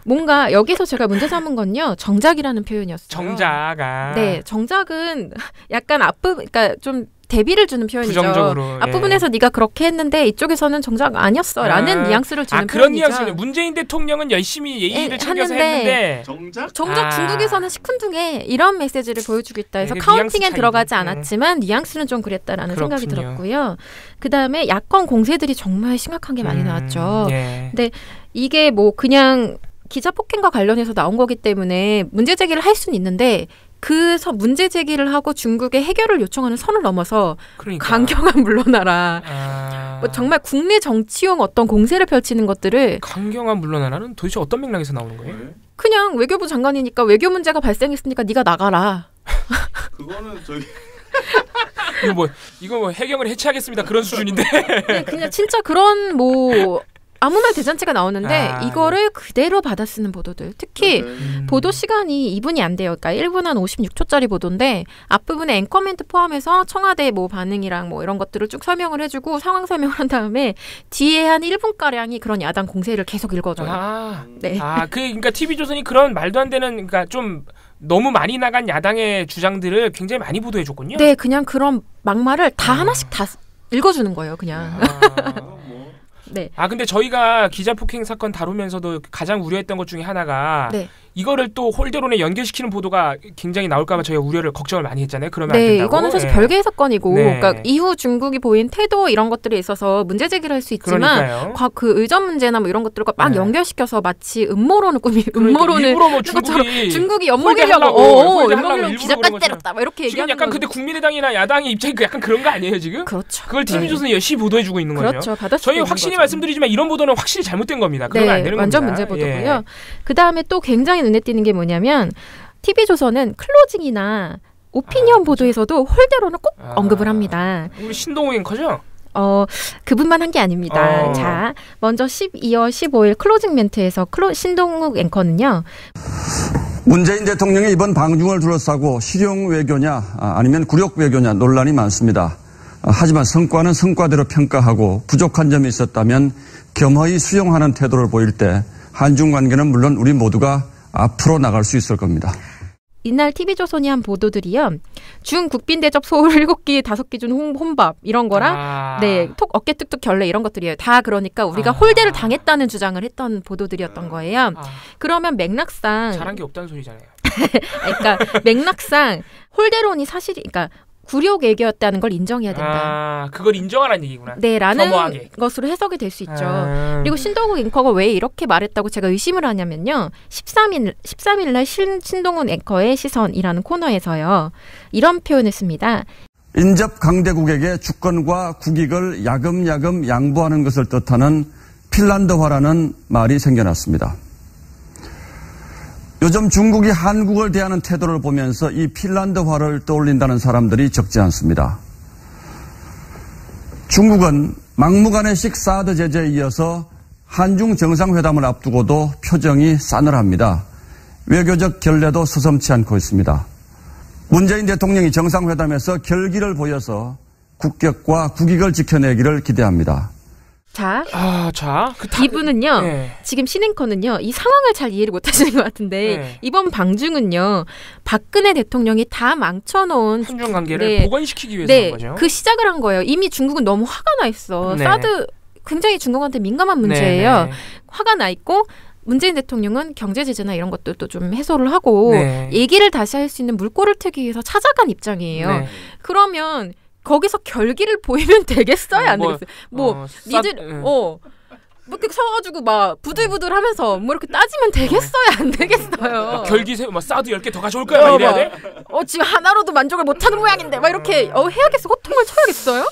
뭔가 여기서 제가 문제 삼은 건요. 정작이라는 표현이었어요. 정자가. 네, 정작은 약간 그러니까 좀 대비를 주는 표현이죠. 부정적으로. 앞부분에서 네가 그렇게 했는데 이쪽에서는 정작 아니었어는 뉘앙스를 주는 그런 표현이죠. 뉘앙스는 문재인 대통령은 열심히 예의를 챙겨서 했는데 정작 중국에서는 시큰둥해 이런 메시지를 보여주고 있다 해서 카운팅엔 들어가지 않았지만 뉘앙스는 좀 그랬다라는 생각이 들었고요. 그다음에 야권 공세들이 정말 심각한 게 많이 나왔죠. 근데 이게 뭐 그냥 기자 폭행과 관련해서 나온 거기 때문에 문제 제기를 할 수는 있는데 그 문제 제기를 하고 중국에 해결을 요청하는 선을 넘어서 강경한 물러나라. 뭐 정말 국내 정치용 어떤 공세를 펼치는 것들을 강경한 물러나라는 도대체 어떤 맥락에서 나오는 거예요? 그냥 외교부 장관이니까 외교 문제가 발생했으니까 네가 나가라. 그거는 저희 이거 뭐 해경을 해체하겠습니다 그런 수준인데. 네, 그냥 진짜 그런 뭐 아무 말 대잔치가 나오는데 이거를 그대로 받아쓰는 보도들. 특히 보도 시간이 2분이 안 돼요. 그러니까 1분 한 56초짜리 보도인데 앞부분에 앵커 멘트 포함해서 청와대 뭐 반응이랑 뭐 이런 것들을 쭉 설명을 해주고 상황 설명을 한 다음에 뒤에 한 1분가량이 그런 야당 공세를 계속 읽어줘요. 네. 그러니까 TV조선이 그런 말도 안 되는 그러니까 좀 너무 많이 나간 야당의 주장들을 굉장히 많이 보도해줬군요. 네. 그냥 그런 막말을 다 하나씩 다 읽어주는 거예요. 그냥. 네. 근데 저희가 기자 폭행 사건 다루면서도 가장 우려했던 것 중에 하나가 이거를 또 홀대론에 연결시키는 보도가 굉장히 나올까봐 저희가 걱정을 많이 했잖아요. 그러면 안 된다고. 이거는 사실 별개의 사건이고 그러니까 이후 중국이 보인 태도 이런 것들에 있어서 문제 제기를 할 수 있지만 그 의전 문제나 뭐 이런 것들과 막 연결시켜서 마치 음모론을 음모론을 뭐 중국이 엿먹이려고 기자까지 때렸다 막 이렇게 지금 얘기하는 약간 근데 국민의당이나 야당의 입장이 약간 그런 거 아니에요 지금? 그렇죠. 그걸 TV조선이 열심히 보도해주고 있는 거죠. 그렇죠. 저희 확실히 말씀드리지만 이런 보도는 확실히 잘못된 겁니다. 그러면 안 되는 완전 겁니다. 문제 보도고요. 그 다음에 또 굉장히 눈에 띄는 게 뭐냐면 TV조선은 클로징이나 오피니언 보도에서도 홀대론을 꼭 언급을 합니다. 우리 신동욱 앵커죠? 그분만 한 게 아닙니다. 자, 먼저 12월 15일 클로징 멘트에서 신동욱 앵커는요. 문재인 대통령의 이번 방중을 둘러싸고 실용 외교냐 아니면 굴욕 외교냐 논란이 많습니다. 하지만 성과는 성과대로 평가하고 부족한 점이 있었다면 겸허히 수용하는 태도를 보일 때 한중 관계는 물론 우리 모두가 앞으로 나갈 수 있을 겁니다. 이날 TV조선이 한 보도들이요. 중국빈 대접 소울 7끼 5끼 준 혼밥 이런 거랑 톡 어깨 뚝뚝 결례 이런 것들이에요. 다 그러니까 우리가 홀대를 당했다는 주장을 했던 보도들이었던 거예요. 그러면 맥락상 잘한 게 없다는 소리잖아요. 그러니까 맥락상 홀대론이 그러니까 굴욕 외교였다는 걸 인정해야 된다. 그걸 인정하라는 얘기구나. 네, 라는 것으로 해석이 될 수 있죠. 그리고 신동욱 앵커가 왜 이렇게 말했다고 제가 의심을 하냐면요. 13일 날 신동욱 앵커의 시선이라는 코너에서요. 이런 표현을 씁니다. 인접 강대국에게 주권과 국익을 야금야금 양보하는 것을 뜻하는 핀란드화라는 말이 생겨났습니다. 요즘 중국이 한국을 대하는 태도를 보면서 이 핀란드화를 떠올린다는 사람들이 적지 않습니다. 중국은 막무가내식 사드 제재에 이어서 한중 정상회담을 앞두고도 표정이 싸늘합니다. 외교적 결례도 서슴지 않고 있습니다. 문재인 대통령이 정상회담에서 결기를 보여서 국격과 국익을 지켜내기를 기대합니다. 자, 이분은요, 네. 지금 신앵커는요, 이 상황을 잘 이해를 못 하시는 것 같은데, 네. 이번 방중은요, 박근혜 대통령이 다 망쳐놓은 한중 관계를 네. 복원시키기 위해서 한 거죠. 그 시작을 한 거예요. 이미 중국은 너무 화가 나 있어. 네. 사드 굉장히 중국한테 민감한 문제예요. 네. 화가 나 있고, 문재인 대통령은 경제 제재나 이런 것들도 좀 해소를 하고, 네. 얘기를 다시 할 수 있는 물꼬를 트기 위해서 찾아간 입장이에요. 네. 그러면, 거기서 결기를 보이면 되겠어요? 안 되겠어요? 니들, 뭐 이렇게 서가지고 막 부들부들하면서 뭐 이렇게 따지면 되겠어요? 안 되겠어요? 결기세 막 사드 10개 더 가져올까요? 막 이래야 돼? 지금 하나로도 만족을 못하는 모양인데 막 이렇게 해야겠어? 호통을 쳐야겠어요?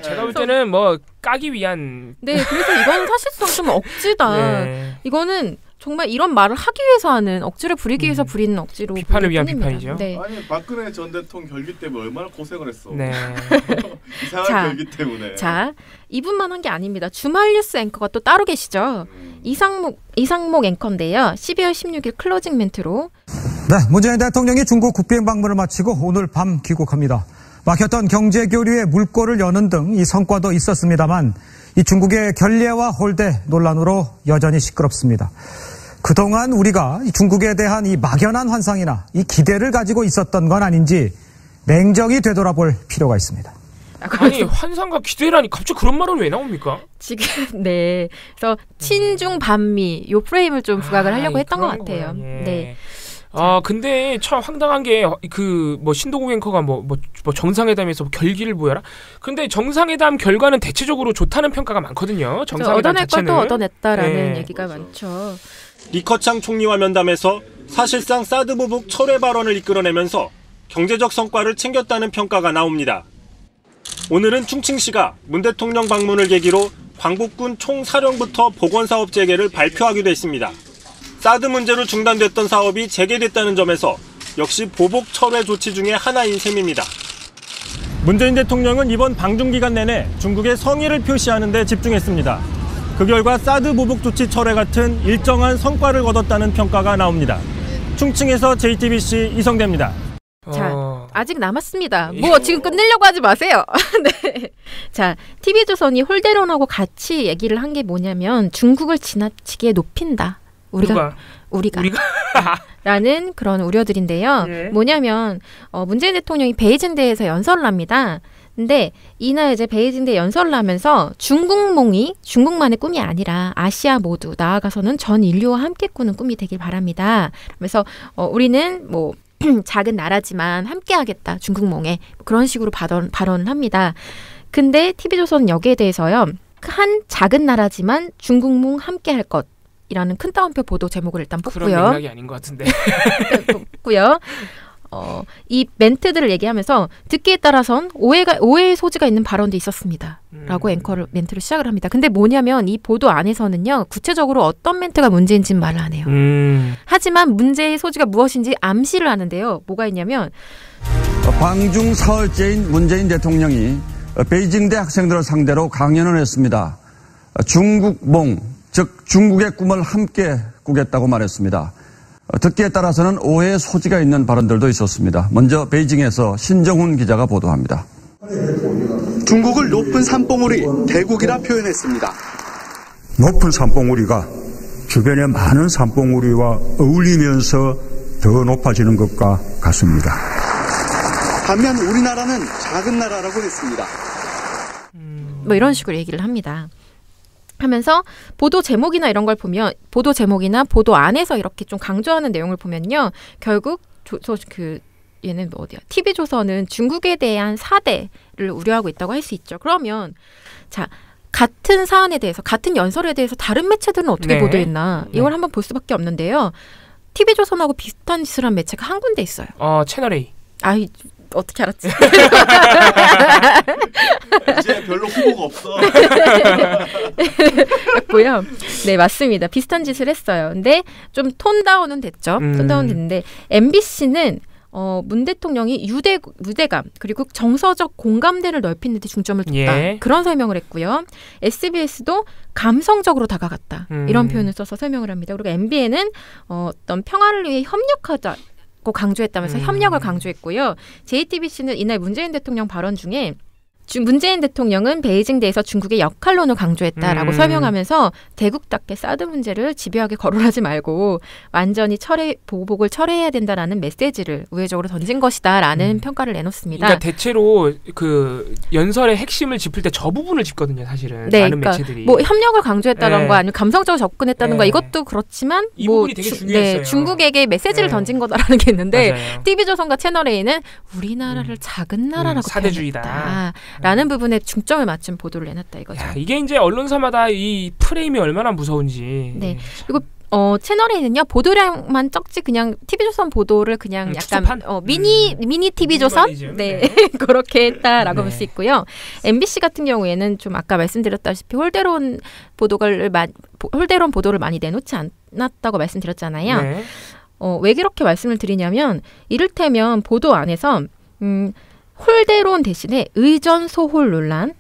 제가 볼 때는 뭐 까기 위한. 네, 그래서 이건 사실상 좀 억지다. 네. 이거는 정말 이런 말을 하기 위해서 하는, 억지를 부리기 위해서 부리는 억지로 비판을 위한 뿐입니다. 비판이죠. 네. 아니 박근혜 전 대통령 결기 때문에 얼마나 고생을 했어. 네. 이상한 결기 때문에. 자, 이분만 한 게 아닙니다. 주말 뉴스 앵커가 또 따로 계시죠. 이상목 앵커인데요. 12월 16일 클로징 멘트로. 네, 문재인 대통령이 중국 국빈 방문을 마치고 오늘 밤 귀국합니다. 막혔던 경제 교류의 물꼬를 여는 등 이 성과도 있었습니다만 이 중국의 결례와 홀대 논란으로 여전히 시끄럽습니다. 그동안 우리가 이 중국에 대한 이 막연한 환상이나 이 기대를 가지고 있었던 건 아닌지 냉정히 되돌아볼 필요가 있습니다. 아니 환상과 기대라니 갑자기 그런 말은 왜 나옵니까? 지금 네, 그래서 친중 반미 요 프레임을 좀 부각을 하려고 했던 것 같아요. 예. 네. 근데 참 황당한 게 그 뭐 신동국 앵커가 뭐 정상회담에서 결기를 보여라. 근데 정상회담 결과는 대체적으로 좋다는 평가가 많거든요. 정상회담 얻어낼 자체는. 것도 얻어냈다라는 네. 얘기가 많죠. 리커창 총리와 면담에서 사실상 사드 보복 철회 발언을 이끌어내면서 경제적 성과를 챙겼다는 평가가 나옵니다. 오늘은 충칭시가 문 대통령 방문을 계기로 광복군 총사령부터 복원사업 재개를 발표하기도 했습니다. 사드 문제로 중단됐던 사업이 재개됐다는 점에서 역시 보복 철회 조치 중의 하나인 셈입니다. 문재인 대통령은 이번 방중 기간 내내 중국의 성의를 표시하는 데 집중했습니다. 그 결과 사드 보복 조치 철회 같은 일정한 성과를 거뒀다는 평가가 나옵니다. 충칭에서 JTBC 이성대입니다. 자, 아직 남았습니다. 뭐 지금 끝내려고 하지 마세요. 네. 자, TV조선이 홀대론하고 같이 얘기를 한 게 뭐냐면 중국을 지나치게 높인다. 우리가 라는 그런 우려들인데요. 예. 뭐냐면 문재인 대통령이 베이징대에서 연설을 합니다. 근데 이날 이제 베이징대 연설을 하면서 중국만의 꿈이 아니라 아시아 모두 나아가서는 전 인류와 함께 꾸는 꿈이 되길 바랍니다. 그래서 우리는 뭐 작은 나라지만 함께 하겠다. 중국몽에 그런 식으로 발언을 합니다. 근데 TV조선은 여기에 대해서요. 한 작은 나라지만 중국몽 함께 할 것. 이라는 큰 따옴표 보도 제목을 일단 뽑고요. 그런 맥락이 아닌 것 같은데. 뽑고요. 이 멘트들을 얘기하면서 듣기에 따라선 오해의 소지가 있는 발언도 있었습니다. 라고 멘트를 시작을 합니다. 근데 뭐냐면 이 보도 안에서는요. 구체적으로 어떤 멘트가 문제인지는 말을 안 해요. 하지만 문제의 소지가 무엇인지 암시를 하는데요. 뭐가 있냐면 방중 사흘째인 문재인 대통령이 베이징대 학생들을 상대로 강연을 했습니다. 중국몽 즉 중국의 꿈을 함께 꾸겠다고 말했습니다. 듣기에 따라서는 오해의 소지가 있는 발언들도 있었습니다. 먼저 베이징에서 신정훈 기자가 보도합니다. 중국을 높은 산봉우리 대국이라 표현했습니다. 높은 산봉우리가 주변의 많은 산봉우리와 어울리면서 더 높아지는 것과 같습니다. 반면 우리나라는 작은 나라라고 했습니다. 뭐 이런 식으로 얘기를 합니다. 하면서 보도 제목이나 이런 걸 보면 보도 제목이나 보도 안에서 이렇게 좀 강조하는 내용을 보면요. 결국 얘는 뭐 어디야? TV조선은 중국에 대한 사대를 우려하고 있다고 할 수 있죠. 그러면 자, 같은 사안에 대해서 같은 연설에 대해서 다른 매체들은 어떻게 보도했나? 이걸 한번 볼 수밖에 없는데요. TV조선하고 비슷한 짓을 한 매체가 한 군데 있어요. 채널A. 어떻게 알았지? 이제 별로 후보가 없어. 고요. 네, 맞습니다. 비슷한 짓을 했어요. 근데 좀 톤다운은 됐죠. 톤다운 됐는데 MBC는 문 대통령이 유대감 그리고 정서적 공감대를 넓히는 데 중점을 뒀다. 예. 그런 설명을 했고요. SBS도 감성적으로 다가갔다. 이런 표현을 써서 설명을 합니다. 그리고 MBN은 어떤 평화를 위해 협력하자고 강조했다면서 협력을 강조했고요. JTBC는 이날 문재인 대통령 발언 중에 문재인 대통령은 베이징대에서 중국의 역할론을 강조했다라고 설명하면서 대국답게 사드 문제를 집요하게 거론하지 말고 완전히 보복을 철회해야 된다라는 메시지를 우회적으로 던진 것이다라는 평가를 내놓습니다. 그러니까 대체로 그 연설의 핵심을 짚을 때 저 부분을 짚거든요, 사실은. 네, 많은 그러니까 매체들이. 뭐 협력을 강조했다던가 네. 아니면 감성적으으로 접근했다던가 네. 이것도 그렇지만 이 뭐 부분이 되게 중요했어요. 네, 중국에게 메시지를 네. 던진 거다라는 게 있는데 맞아요. TV조선과 채널A는 우리나라를 작은 나라라고 사대주의다. 라는 부분에 중점을 맞춘 보도를 내놨다 이거죠. 야, 이게 이제 언론사마다 이 프레임이 얼마나 무서운지. 네. 그리고 채널A는요 보도량만 적지 그냥 TV조선 보도를 그냥 약간 미니 TV조선 네 그렇게 했다라고 볼 수 있고요. MBC 같은 경우에는 좀 아까 말씀드렸다시피 홀대론 보도를 많이 내놓지 않았다고 말씀드렸잖아요. 네. 왜 그렇게 말씀을 드리냐면 이를테면 보도 안에서 홀대론 대신에 의전 소홀 논란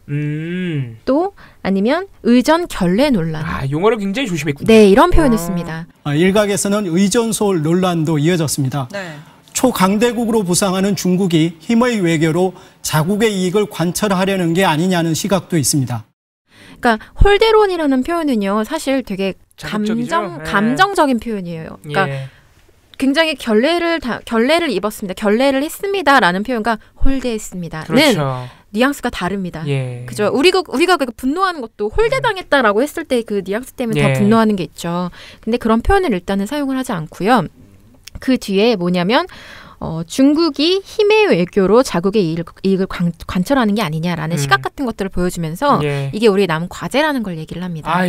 또 아니면 의전 결례 논란. 용어를 굉장히 조심했군요. 네, 이런 표현을 씁니다. 일각에서는 의전 소홀 논란도 이어졌습니다. 네. 초강대국으로 부상하는 중국이 힘의 외교로 자국의 이익을 관철하려는 게 아니냐는 시각도 있습니다. 그러니까 홀대론이라는 표현은요, 사실 되게 감정적인 표현이에요. 그러니까 예. 굉장히 결례를 입었습니다. 결례를 했습니다라는 표현과 홀대했습니다는 그렇죠. 뉘앙스가 다릅니다. 예. 그죠? 우리가 분노하는 것도 홀대당했다라고 했을 때 그 뉘앙스 때문에 더 분노하는 게 있죠. 근데 그런 표현을 일단은 사용을 하지 않고요. 그 뒤에 뭐냐면 중국이 힘의 외교로 자국의 이익을 관철하는 게 아니냐라는 시각 같은 것들을 보여주면서 이게 우리의 남은 과제라는 걸 얘기를 합니다.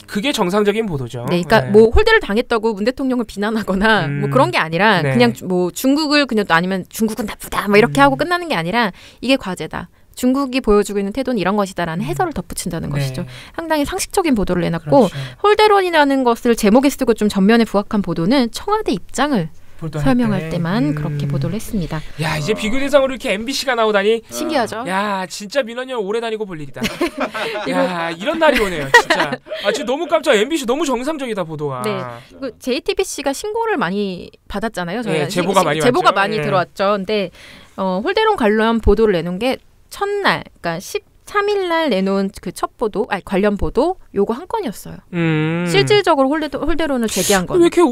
그게 정상적인 보도죠. 네, 그러니까 뭐 홀대를 당했다고 문 대통령을 비난하거나 뭐 그런 게 아니라 그냥 뭐 중국을 그냥 아니면 중국은 나쁘다 뭐 이렇게 하고 끝나는 게 아니라 이게 과제다. 중국이 보여주고 있는 태도는 이런 것이다라는 해설을 덧붙인다는 것이죠. 상당히 상식적인 보도를 내놨고 그렇죠. 홀대론이라는 것을 제목에 쓰고 좀 전면에 부각한 보도는 청와대 입장을 설명할 때만 그렇게 보도를 했습니다. 야, 이제 비교 대상으로 이렇게 MBC가 나오다니 신기하죠? 야, 진짜 민원연 오래 다니고 볼 일이다. 야, 이런 날이 오네요, 진짜. 지금 너무 깜짝. MBC 너무 정상적이다 보도가. 네. 그리고 JTBC가 신고를 많이 받았잖아요. 저희가 제보가 많이 들어왔죠. 근데 홀대론 관련 보도를 내놓은 게 첫날, 그러니까 13일 날 내놓은 그 첫 보도, 관련 보도 요거 한 건이었어요. 실질적으로 홀대론을 제기한 건. 왜 이렇게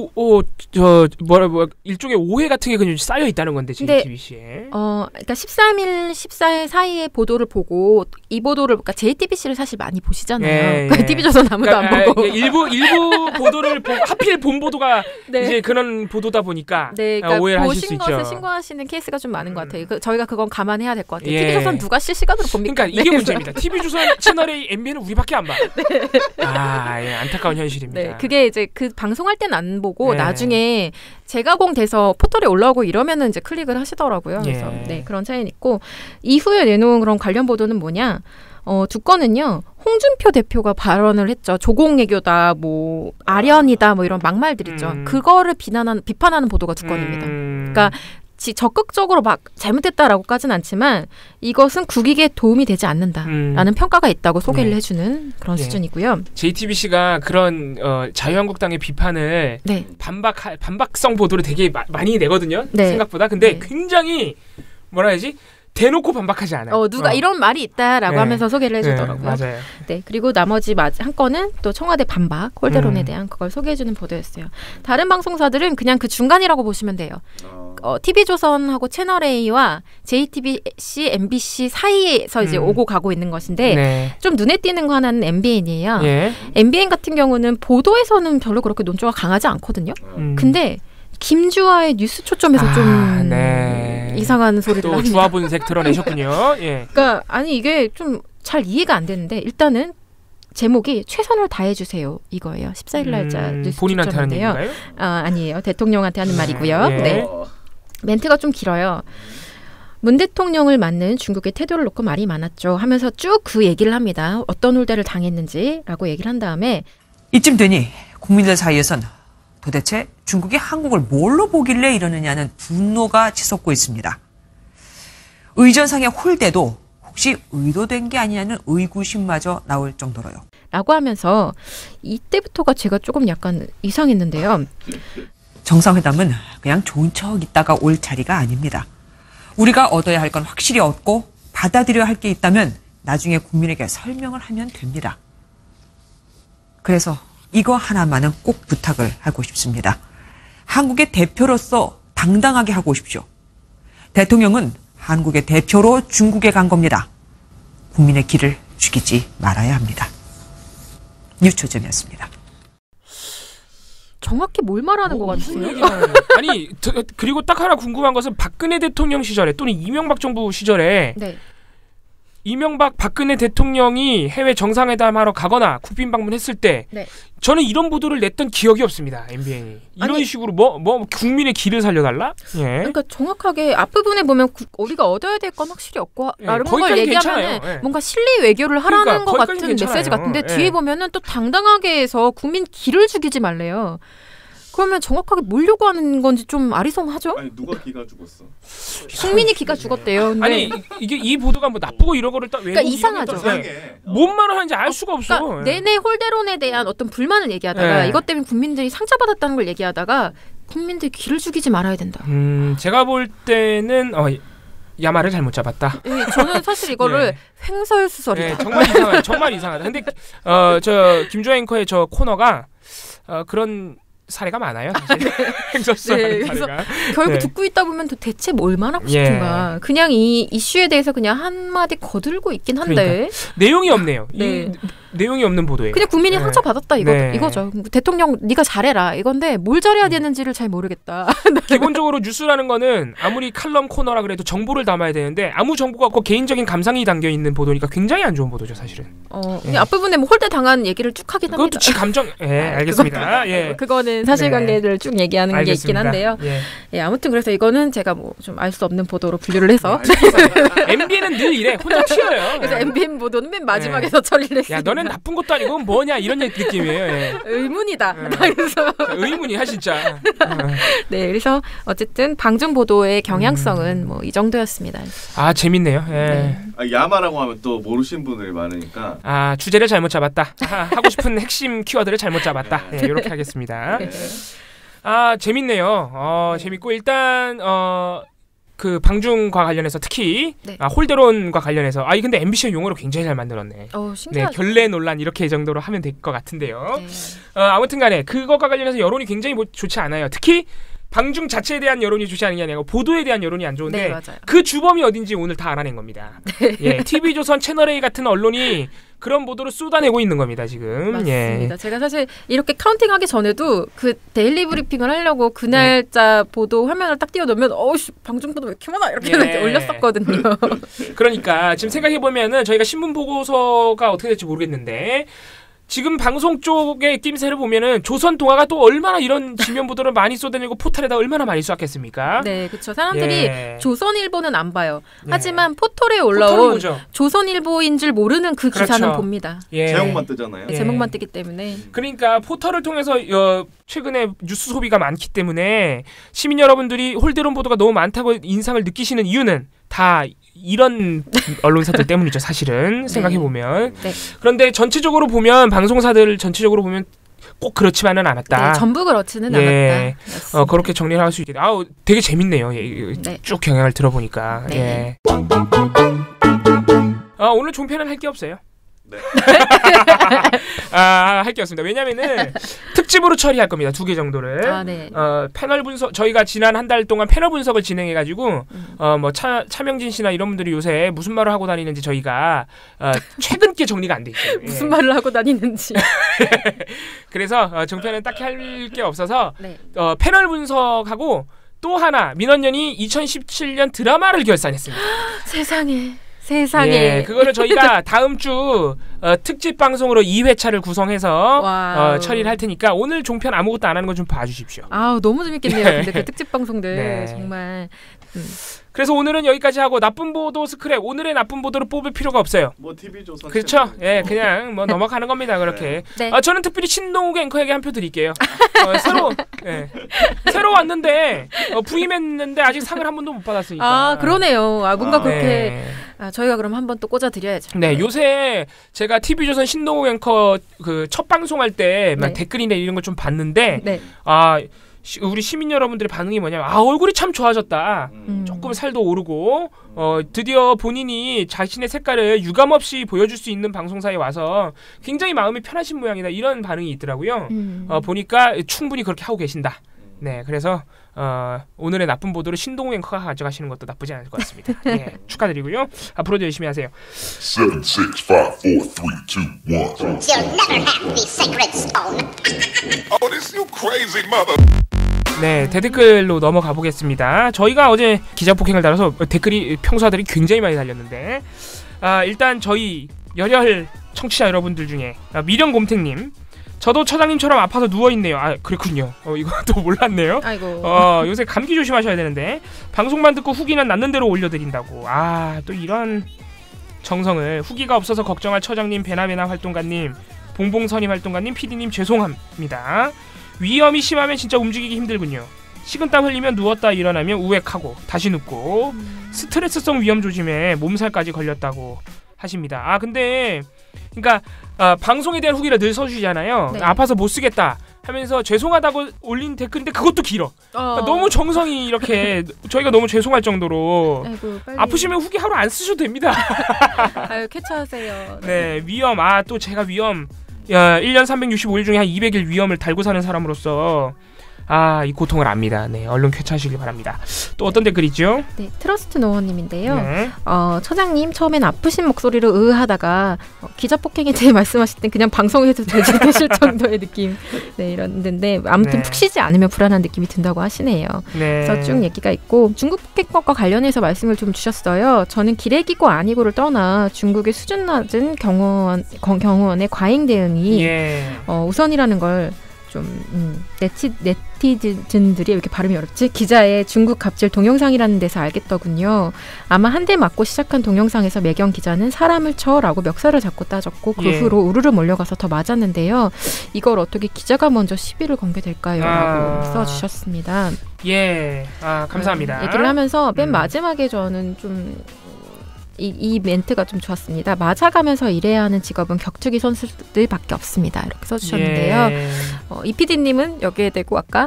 일종의 오해 같은 게 그냥 쌓여 있다는 건데 JTBC에. 그러니까 13일, 14일 사이에 보도를 보고 이 보도를 그러니까 JTBC를 사실 많이 보시잖아요. 그러니까 TV조선 아무도 안 보고. 일부 보도를 보고 하필 본 보도가 이제 그런 보도다 보니까 그러니까 오해를 하실 수 보신 있죠. 것을 신고하시는 케이스가 좀 많은 것 같아요. 저희가 그건 감안해야 될 것 같아요. TV조선 누가 실시간으로 봅니까? 그러니까 이게 문제입니다. TV조선 채널A, MBN은 우리밖에 안 봐. 안타까운 현실입니다. 네, 그게 이제 그 방송할 때는 안 보고 나중에 재가공돼서 포털에 올라오고 이러면은 이제 클릭을 하시더라고요. 그래서 그런 차이는 있고 이후에 내놓은 그런 관련 보도는 뭐냐? 두 건은요. 홍준표 대표가 발언을 했죠. 조공외교다, 뭐 아련이다, 뭐 이런 막말들 있죠. 그거를 비판하는 보도가 두 건입니다. 그러니까 적극적으로 막 잘못했다라고까지는 않지만 이것은 국익에 도움이 되지 않는다라는 평가가 있다고 소개를 해주는 그런 수준이고요. JTBC가 그런 자유한국당의 비판을 반박성 보도를 되게 많이 내거든요. 생각보다. 근데 굉장히 뭐라 해야지? 대놓고 반박하지 않아요. 누가 이런 말이 있다라고 하면서 소개를 해주더라고요. 맞아요. 네, 그리고 나머지 한 건은 또 청와대 반박, 홀대론에 대한 그걸 소개해주는 보도였어요. 다른 방송사들은 그냥 그 중간이라고 보시면 돼요. TV조선하고 채널A와 JTBC, MBC 사이에서 이제 오고 가고 있는 것인데 좀 눈에 띄는 거 하나는 MBN이에요. MBN 같은 경우는 보도에서는 별로 그렇게 논조가 강하지 않거든요. 근데 김주아의 뉴스 초점에서 좀 이상한 소리를 또 주화 분석 드러내셨군요. 그러니까 이게 좀 잘 이해가 안 되는데 일단은 제목이 최선을 다해주세요 이거예요. 14일 날짜 뉴스 본인한테 하는 초점인데요. 얘기인가요? 아니에요. 대통령한테 하는 말이고요. 네. 멘트가 좀 길어요. 문 대통령을 맞는 중국의 태도를 놓고 말이 많았죠. 하면서 쭉 그 얘기를 합니다. 어떤 홀대를 당했는지라고 얘기를 한 다음에 이쯤 되니 국민들 사이에선 도대체 중국이 한국을 뭘로 보길래 이러느냐는 분노가 치솟고 있습니다. 의전상의 홀대도 혹시 의도된 게 아니냐는 의구심마저 나올 정도로요. 라고 하면서 이때부터가 제가 조금 약간 이상했는데요. 정상회담은 그냥 좋은 척 있다가 올 자리가 아닙니다. 우리가 얻어야 할 건 확실히 얻고 받아들여야 할 게 있다면 나중에 국민에게 설명을 하면 됩니다. 그래서 이거 하나만은 꼭 부탁을 하고 싶습니다. 한국의 대표로서 당당하게 하고 오십시오. 대통령은 한국의 대표로 중국에 간 겁니다. 국민의 길을 죽이지 말아야 합니다. 뉴초점이었습니다. 정확히 뭘 말하는 것 같으세요? 아니 그리고 딱 하나 궁금한 것은 박근혜 대통령 시절에 또는 이명박 정부 시절에 네. 이명박 박근혜 대통령이 해외 정상회담하러 가거나 국빈 방문했을 때 네. 저는 이런 보도를 냈던 기억이 없습니다. MBN이 이런 아니, 식으로 뭐 국민의 길을 살려달라? 예. 그러니까 정확하게 앞부분에 보면 우리가 얻어야 될 건 확실히 없고 라는 걸 얘기하면 예. 뭔가 실리 외교를 하라는 그러니까, 것 거기까지는 같은 메시지 괜찮아요. 같은데 예. 뒤에 보면은 또 당당하게 해서 국민 길을 죽이지 말래요. 그러면 정확하게 뭘 요구하는 건지 좀 아리송하죠? 아니 누가 기가 죽었어? 국민이 기가 죽었대요. 근데. 아니 이게 이 보도가 뭐 나쁘고 이런 거를 그러니까 이상하죠. 뭔 말을 하는지 알 수가 없어. 그러니까 내내 홀대론에 대한 어떤 불만을 얘기하다가 예. 이것 때문에 국민들이 상처받았다는 걸 얘기하다가 국민들 길을 죽이지 말아야 된다. 제가 볼 때는 야마를 잘못 잡았다. 예, 저는 사실 이거를 횡설수설이다. 예, 정말 이상하다. 정말 이상하다. 근데 저 김조 앵커의 저 코너가 그런 사례가 많아요. 사실. 네, 그래서 결국 네. 듣고 있다 보면 대체 뭘 말하고 싶은가. 예. 그냥 이 이슈에 대해서 그냥 한마디 거들고 있긴 한데. 그러니까. 내용이 없네요. 네. 내용이 없는 보도예요. 그냥 국민이 상처받았다 이거죠. 대통령 네가 잘해라 이건데 뭘 잘해야 되는지를 잘 모르겠다. 기본적으로 뉴스라는 거는 아무리 칼럼 코너라 그래도 정보를 담아야 되는데 아무 정보가 없고 개인적인 감상이 담겨 있는 보도니까 굉장히 안 좋은 보도죠 사실은. 그냥 앞부분에 뭐 홀대 당한 얘기를 쭉 하긴 합니다. 그것도 지 감정. 알겠습니다. 예. 그거는 사실관계를 쭉 얘기하는 알겠습니다. 게 있긴 한데요. 예. 아무튼 그래서 이거는 제가 뭐 좀 알 수 없는 보도로 분류를 해서. MBN은 늘 이래. 혼자 튀어요. 그래서 MBN 보도는 맨 마지막에서 처리를 했습니다. 야 너는 나쁜 것도 아니고 뭐냐 이런 느낌이에요. 예. 의문이다. 그래서 의문이야 진짜. 네, 그래서 어쨌든 방중 보도의 경향성은 뭐 이 정도였습니다. 아 재밌네요. 예. 네. 야마라고 하면 또 모르시는 분들이 많으니까. 아 주제를 잘못 잡았다. 하고 싶은 핵심 키워드를 잘못 잡았다. 네, 이렇게 하겠습니다. 아 재밌네요. 재밌고 일단 그 방중과 관련해서 특히 홀대론과 관련해서 근데 MBC의 용어를 굉장히 잘 만들었네. 신기하죠. 네, 결례 논란 이렇게 정도로 하면 될 것 같은데요. 아무튼간에 그것과 관련해서 여론이 굉장히 좋지 않아요. 특히 방중 자체에 대한 여론이 좋지 않은 게 아니고 보도에 대한 여론이 안 좋은데 네, 맞아요. 그 주범이 어딘지 오늘 다 알아낸 겁니다. 예, TV조선 채널A 같은 언론이 그런 보도를 쏟아내고 있는 겁니다 지금. 맞습니다. 예. 제가 사실 이렇게 카운팅하기 전에도 그 데일리 브리핑을 하려고 그 날짜 보도 화면을 딱 띄워놓으면 방중 보도 왜 이렇게 많아 이렇게 올렸었거든요. 그러니까 지금 생각해 보면은 저희가 신문 보고서가 어떻게 될지 모르겠는데. 지금 방송 쪽의 낌새를 보면은 조선동아가 또 얼마나 이런 지면 보도를 많이 쏟아내고 포털에다 얼마나 많이 쏟았겠습니까? 네, 그렇죠. 사람들이 조선일보는 안 봐요. 하지만 포털에 올라온 포털은 보죠. 조선일보인 줄 모르는 그 기사는 봅니다. 제목만 뜨잖아요. 네, 제목만 뜨기 때문에. 그러니까 포털을 통해서 최근에 뉴스 소비가 많기 때문에 시민 여러분들이 홀대론 보도가 너무 많다고 인상을 느끼시는 이유는 다 이런 언론사들 때문이죠 사실은. 생각해보면. 네. 그런데 전체적으로 보면 방송사들 전체적으로 보면 꼭 그렇지만은 않았다. 네, 전부 그렇지는 않았다. 그렇게 정리를 할 수 있겠다. 되게 재밌네요. 쭉 경향을 들어보니까. 네. 오늘 종편은 할 게 없어요. 네. 할 게 없습니다. 왜냐면은 특집으로 처리할 겁니다. 2개 정도를. 네. 패널 분석 저희가 지난 한 달 동안 패널 분석을 진행해가지고 뭐 차명진 씨나 이런 분들이 요새 무슨 말을 하고 다니는지 저희가 최근 게 정리가 안 돼 있어요. 무슨 말을 하고 다니는지. 그래서 종편은 딱히 할 게 없어서 패널 분석하고 또 하나 민원연이 2017년 드라마를 결산했습니다. 세상에. 예, 그거를 저희가 다음 주 특집 방송으로 2회차를 구성해서 처리를 할 테니까 오늘 종편 아무것도 안 하는 거 좀 봐주십시오. 너무 재밌겠네요. 근데 그 특집 방송들 네. 정말 그래서 오늘은 여기까지 하고 나쁜 보도 스크랩. 오늘의 나쁜 보도를 뽑을 필요가 없어요. 뭐 TV조선. 그렇죠. 예, 그냥 뭐 넘어가는 겁니다. 그렇게. 네. 저는 특별히 신동욱 앵커에게 한 표 드릴게요. 새로 왔는데 부임했는데 아직 상을 한 번도 못 받았으니까. 아, 그러네요. 뭔가 그렇게 저희가 그럼 한번 또 꽂아 드려야죠. 네, 요새 제가 TV조선 신동욱 앵커 그 첫 방송할 때 막 댓글이나 이런 걸 좀 봤는데 우리 시민 여러분들의 반응이 뭐냐면 얼굴이 참 좋아졌다. 조금 살도 오르고 드디어 본인이 자신의 색깔을 유감없이 보여줄 수 있는 방송사에 와서 굉장히 마음이 편하신 모양이다. 이런 반응이 있더라고요. 보니까 충분히 그렇게 하고 계신다. 네, 그래서 오늘의 나쁜 보도를 신동욱 앵커가 가져가시는 것도 나쁘지 않을 것 같습니다. 예, 축하드리고요. 앞으로도 열심히 하세요. 7, 6, 5, 4, 3, 2, 1. You'll never have the sacred stone. Oh, this you crazy mother. 네, 대댓글로 넘어가 보겠습니다. 저희가 어제 기자 폭행을 달아서 댓글이 평소들이 굉장히 많이 달렸는데 일단 저희 열혈 청취자 여러분들 중에 미령곰탱님, 저도 처장님처럼 아파서 누워있네요. 그렇군요. 이것도 몰랐네요. 아이고. 요새 감기 조심하셔야 되는데 방송만 듣고 후기는 낫는 대로 올려드린다고. 또 이런 정성을. 후기가 없어서 걱정할 처장님, 베나베나 활동가님, 봉봉선임 활동가님, PD님 죄송합니다. 위험이 심하면 진짜 움직이기 힘들군요. 식은땀 흘리면 누웠다 일어나면 우액하고 다시 눕고 스트레스성 위험 조짐에 몸살까지 걸렸다고 하십니다. 근데 그러니까 방송에 대한 후기를 늘 써주시잖아요. 네. 아파서 못 쓰겠다 하면서 죄송하다고 올린 댓글인데 그것도 길어. 너무 정성이 이렇게 저희가 너무 죄송할 정도로. 아이고, 빨리. 아프시면 후기 하루 안 쓰셔도 됩니다. 캡처하세요. 네, 위험. 또 제가 위험. 1년 365일 중에 한 200일 위험을 달고 사는 사람으로서 이 고통을 압니다. 네, 얼른 쾌차하시길 바랍니다. 또 어떤 댓글이죠? 네, 트러스트 노원님인데요. 네. 처장님 처음엔 아프신 목소리로 하다가 기자 폭행에 대해 말씀하실 땐 그냥 방송에서 되실 정도의 느낌. 네, 이런데 아무튼 푹 쉬지 않으면 불안한 느낌이 든다고 하시네요. 네. 그래서 쭉 얘기가 있고 중국 폭행법과 관련해서 말씀을 좀 주셨어요. 저는 기레기고 아니고를 떠나 중국의 수준 낮은 경호원의 과잉 대응이 우선이라는 걸 좀 네티즌들이 이렇게 발음이 어렵지? 기자의 중국 갑질 동영상이라는 데서 알겠더군요. 아마 한 대 맞고 시작한 동영상에서 매경 기자는 사람을 쳐라고 멱살을 잡고 따졌고 그 후로 우르르 몰려가서 더 맞았는데요. 이걸 어떻게 기자가 먼저 시비를 건게 될까요? 라고 써주셨습니다. 감사합니다. 얘기를 하면서 맨 마지막에 저는 좀 이 멘트가 좀 좋았습니다. 맞아가면서 일해야 하는 직업은 격투기 선수들밖에 없습니다. 이렇게 써주셨는데요. 이 PD님은 여기에 대고 아까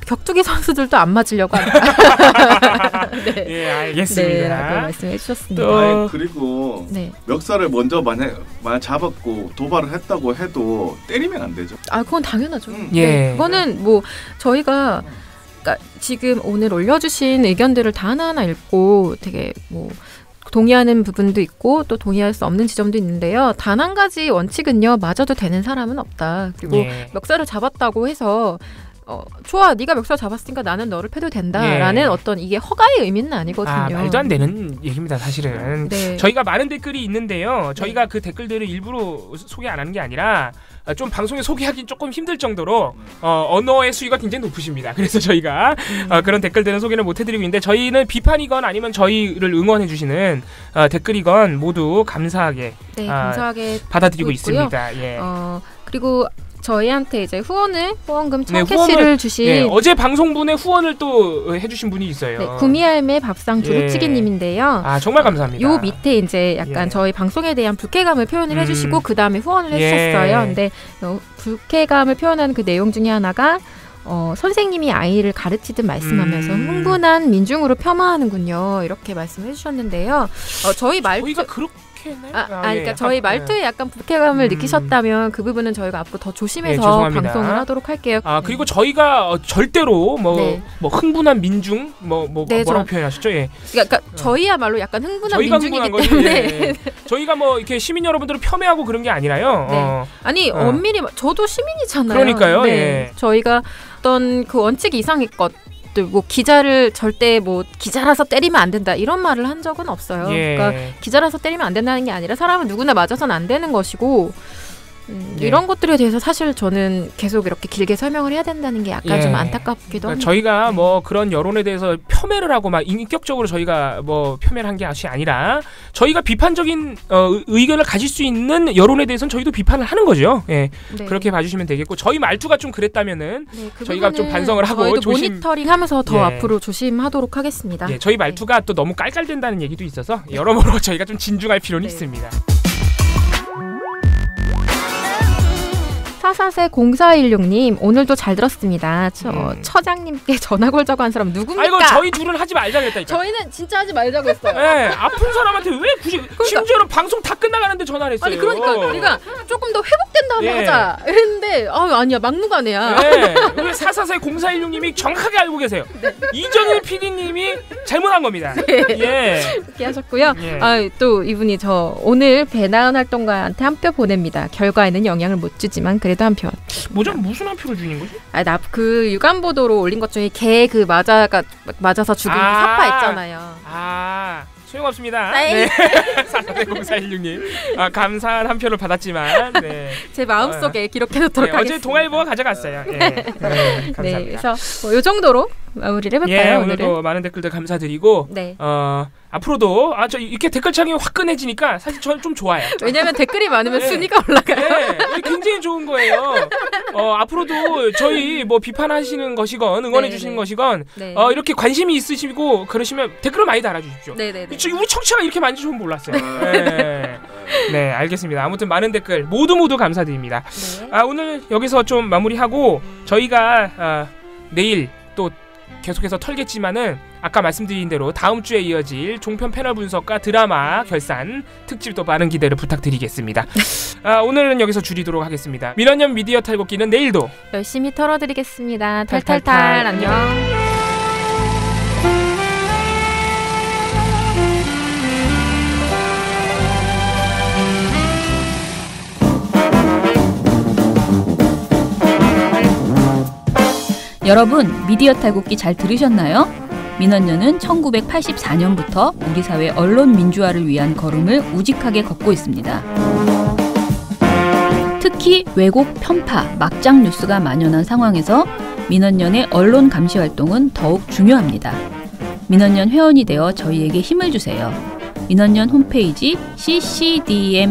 격투기 선수들도 안 맞으려고 한다. 네, 알겠습니다. 네, 라고 말씀해 주셨습니다. 그리고 멱살을 먼저 만약 잡았고 도발을 했다고 해도 때리면 안 되죠. 그건 당연하죠. 네, 그거는 뭐 저희가 지금 오늘 올려주신 의견들을 다 하나하나 읽고 되게 뭐 동의하는 부분도 있고 또 동의할 수 없는 지점도 있는데요. 단 한 가지 원칙은요. 맞아도 되는 사람은 없다. 그리고 멱살을 잡았다고 해서 좋아, 네가 멱살 잡았으니까 나는 너를 패도 된다라는 어떤 이게 허가의 의미는 아니거든요. 말도 안 되는 얘기입니다, 사실은. 저희가 많은 댓글이 있는데요. 저희가 그 댓글들을 일부러 소개 안 하는 게 아니라 좀 방송에 소개하긴 조금 힘들 정도로 언어의 수위가 굉장히 높으십니다. 그래서 저희가 그런 댓글들은 소개를 못 해드리고 있는데 저희는 비판이건 아니면 저희를 응원해주시는 댓글이건 모두 감사하게, 감사하게 받아들이고 있습니다. 그리고 저희한테 이제 후원금 1000캐시를 주신 어제 방송분에 후원을 또 해주신 분이 있어요. 구미알매 밥상 두루치기님인데요. 정말 감사합니다. 요 밑에 이제 약간 저희 방송에 대한 불쾌감을 표현을 해주시고 그 다음에 후원을 해주셨어요. 근데 불쾌감을 표현하는 그 내용 중에 하나가 선생님이 아이를 가르치듯 말씀하면서 흥분한 민중으로 폄하하는군요. 이렇게 말씀해 주셨는데요. 저희가 그렇게 그러니까 저희 말투에 약간 불쾌감을 느끼셨다면 그 부분은 저희가 앞으로 더 조심해서 방송을 하도록 할게요. 그리고 저희가 절대로 뭐 흥분한 민중 뭐라고 표현하셨죠? 그러니까 저희야말로 약간 흥분한 민중이기 때문에 저희가 뭐 이렇게 시민 여러분들을 폄훼하고 그런 게 아니라요. 아니 엄밀히 저도 시민이잖아요. 그러니까요. 저희가 어떤 그 원칙 이상의 것. 뭐 기자를 절대 뭐 기자라서 때리면 안 된다 이런 말을 한 적은 없어요. 그러니까 기자라서 때리면 안 된다는 게 아니라 사람은 누구나 맞아서는 안 되는 것이고 이런 것들에 대해서 사실 저는 계속 이렇게 길게 설명을 해야 된다는 게 약간 좀 안타깝기도 합니다. 저희가 뭐 그런 여론에 대해서 폄훼를 하고 막 인격적으로 저희가 뭐 폄훼를 한 게 아니라 저희가 비판적인 의견을 가질 수 있는 여론에 대해서는 저희도 비판을 하는 거죠. 예. 네. 그렇게 봐주시면 되겠고 저희 말투가 좀 그랬다면은 저희가 좀 반성을 하고 저희도 모니터링하면서 더 앞으로 조심하도록 하겠습니다. 저희 말투가 또 너무 깔깔댄다는 얘기도 있어서 여러모로 저희가 좀 진중할 필요는 있습니다. 440416님 오늘도 잘 들었습니다. 처장님께 전화 걸자고 한 사람 누굽니까? 아이고 저희 둘은 하지 말자 그랬다니까. 저희는 진짜 하지 말자고 했어요. 네, 아픈 사람한테 왜 굳이 심지어는 방송 다 끝나가는데 전화를 했어요. 아니 그러니까 우리가 조금 더 회복된 다음에 하자 이랬는데 아니야 막무가내야. 네, 우리 440416님이 정확하게 알고 계세요. 이정일 PD님이 잘못한 겁니다. 그렇게 하셨고요. 또 이분이 저 오늘 배나은 활동가한테 한 표 보냅니다. 결과에는 영향을 못 주지만 그래도 한 표. 무슨 한 표를 주는 거지? 나 그 유감 보도로 올린 것 중에 개 그 맞아서 죽은 사파 있잖아요. 소용없습니다. 네. 440416님 감사한 한 표를 받았지만 제 마음속에 기록해놓도록 하겠습니다. 어제 동아일보가 가져갔어요. 감사합니다. 그래서 이 정도로 마무리를 해볼까요? 오늘도 많은 댓글들 감사드리고 앞으로도 이렇게 댓글창이 화끈해지니까 사실 저는 좀 좋아요. 왜냐하면 댓글이 많으면 순위가 올라가요. 굉장히 좋은 거예요. 앞으로도 저희 뭐 비판하시는 것이건 응원해 주시는 것이건 이렇게 관심이 있으시고 그러시면 댓글을 많이 달아주십시오. 우리 청취자가 이렇게 많은지 좀 몰랐어요. 네, 알겠습니다. 아무튼 많은 댓글 모두 감사드립니다. 오늘 여기서 좀 마무리하고 저희가 내일 또 계속해서 털겠지만은 아까 말씀드린 대로 다음 주에 이어질 종편 패널 분석과 드라마 결산 특집도 많은 기대를 부탁드리겠습니다. 오늘은 여기서 줄이도록 하겠습니다. 민원연 미디어 탈곡기는 내일도 열심히 털어드리겠습니다. 탈탈탈 안녕. 여러분 미디어 탈곡기 잘 들으셨나요? 민원연은 1984년부터 우리 사회 언론 민주화를 위한 걸음을 우직하게 걷고 있습니다. 특히 왜곡, 편파, 막장 뉴스가 만연한 상황에서 민원연의 언론 감시 활동은 더욱 중요합니다. 민원연 회원이 되어 저희에게 힘을 주세요. 민원연 홈페이지 ccdm.or.kr에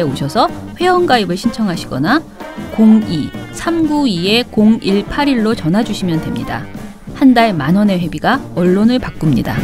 오셔서 회원가입을 신청하시거나 02-392-0181로 전화 주시면 됩니다. 한 달 10,000원의 회비가 언론을 바꿉니다.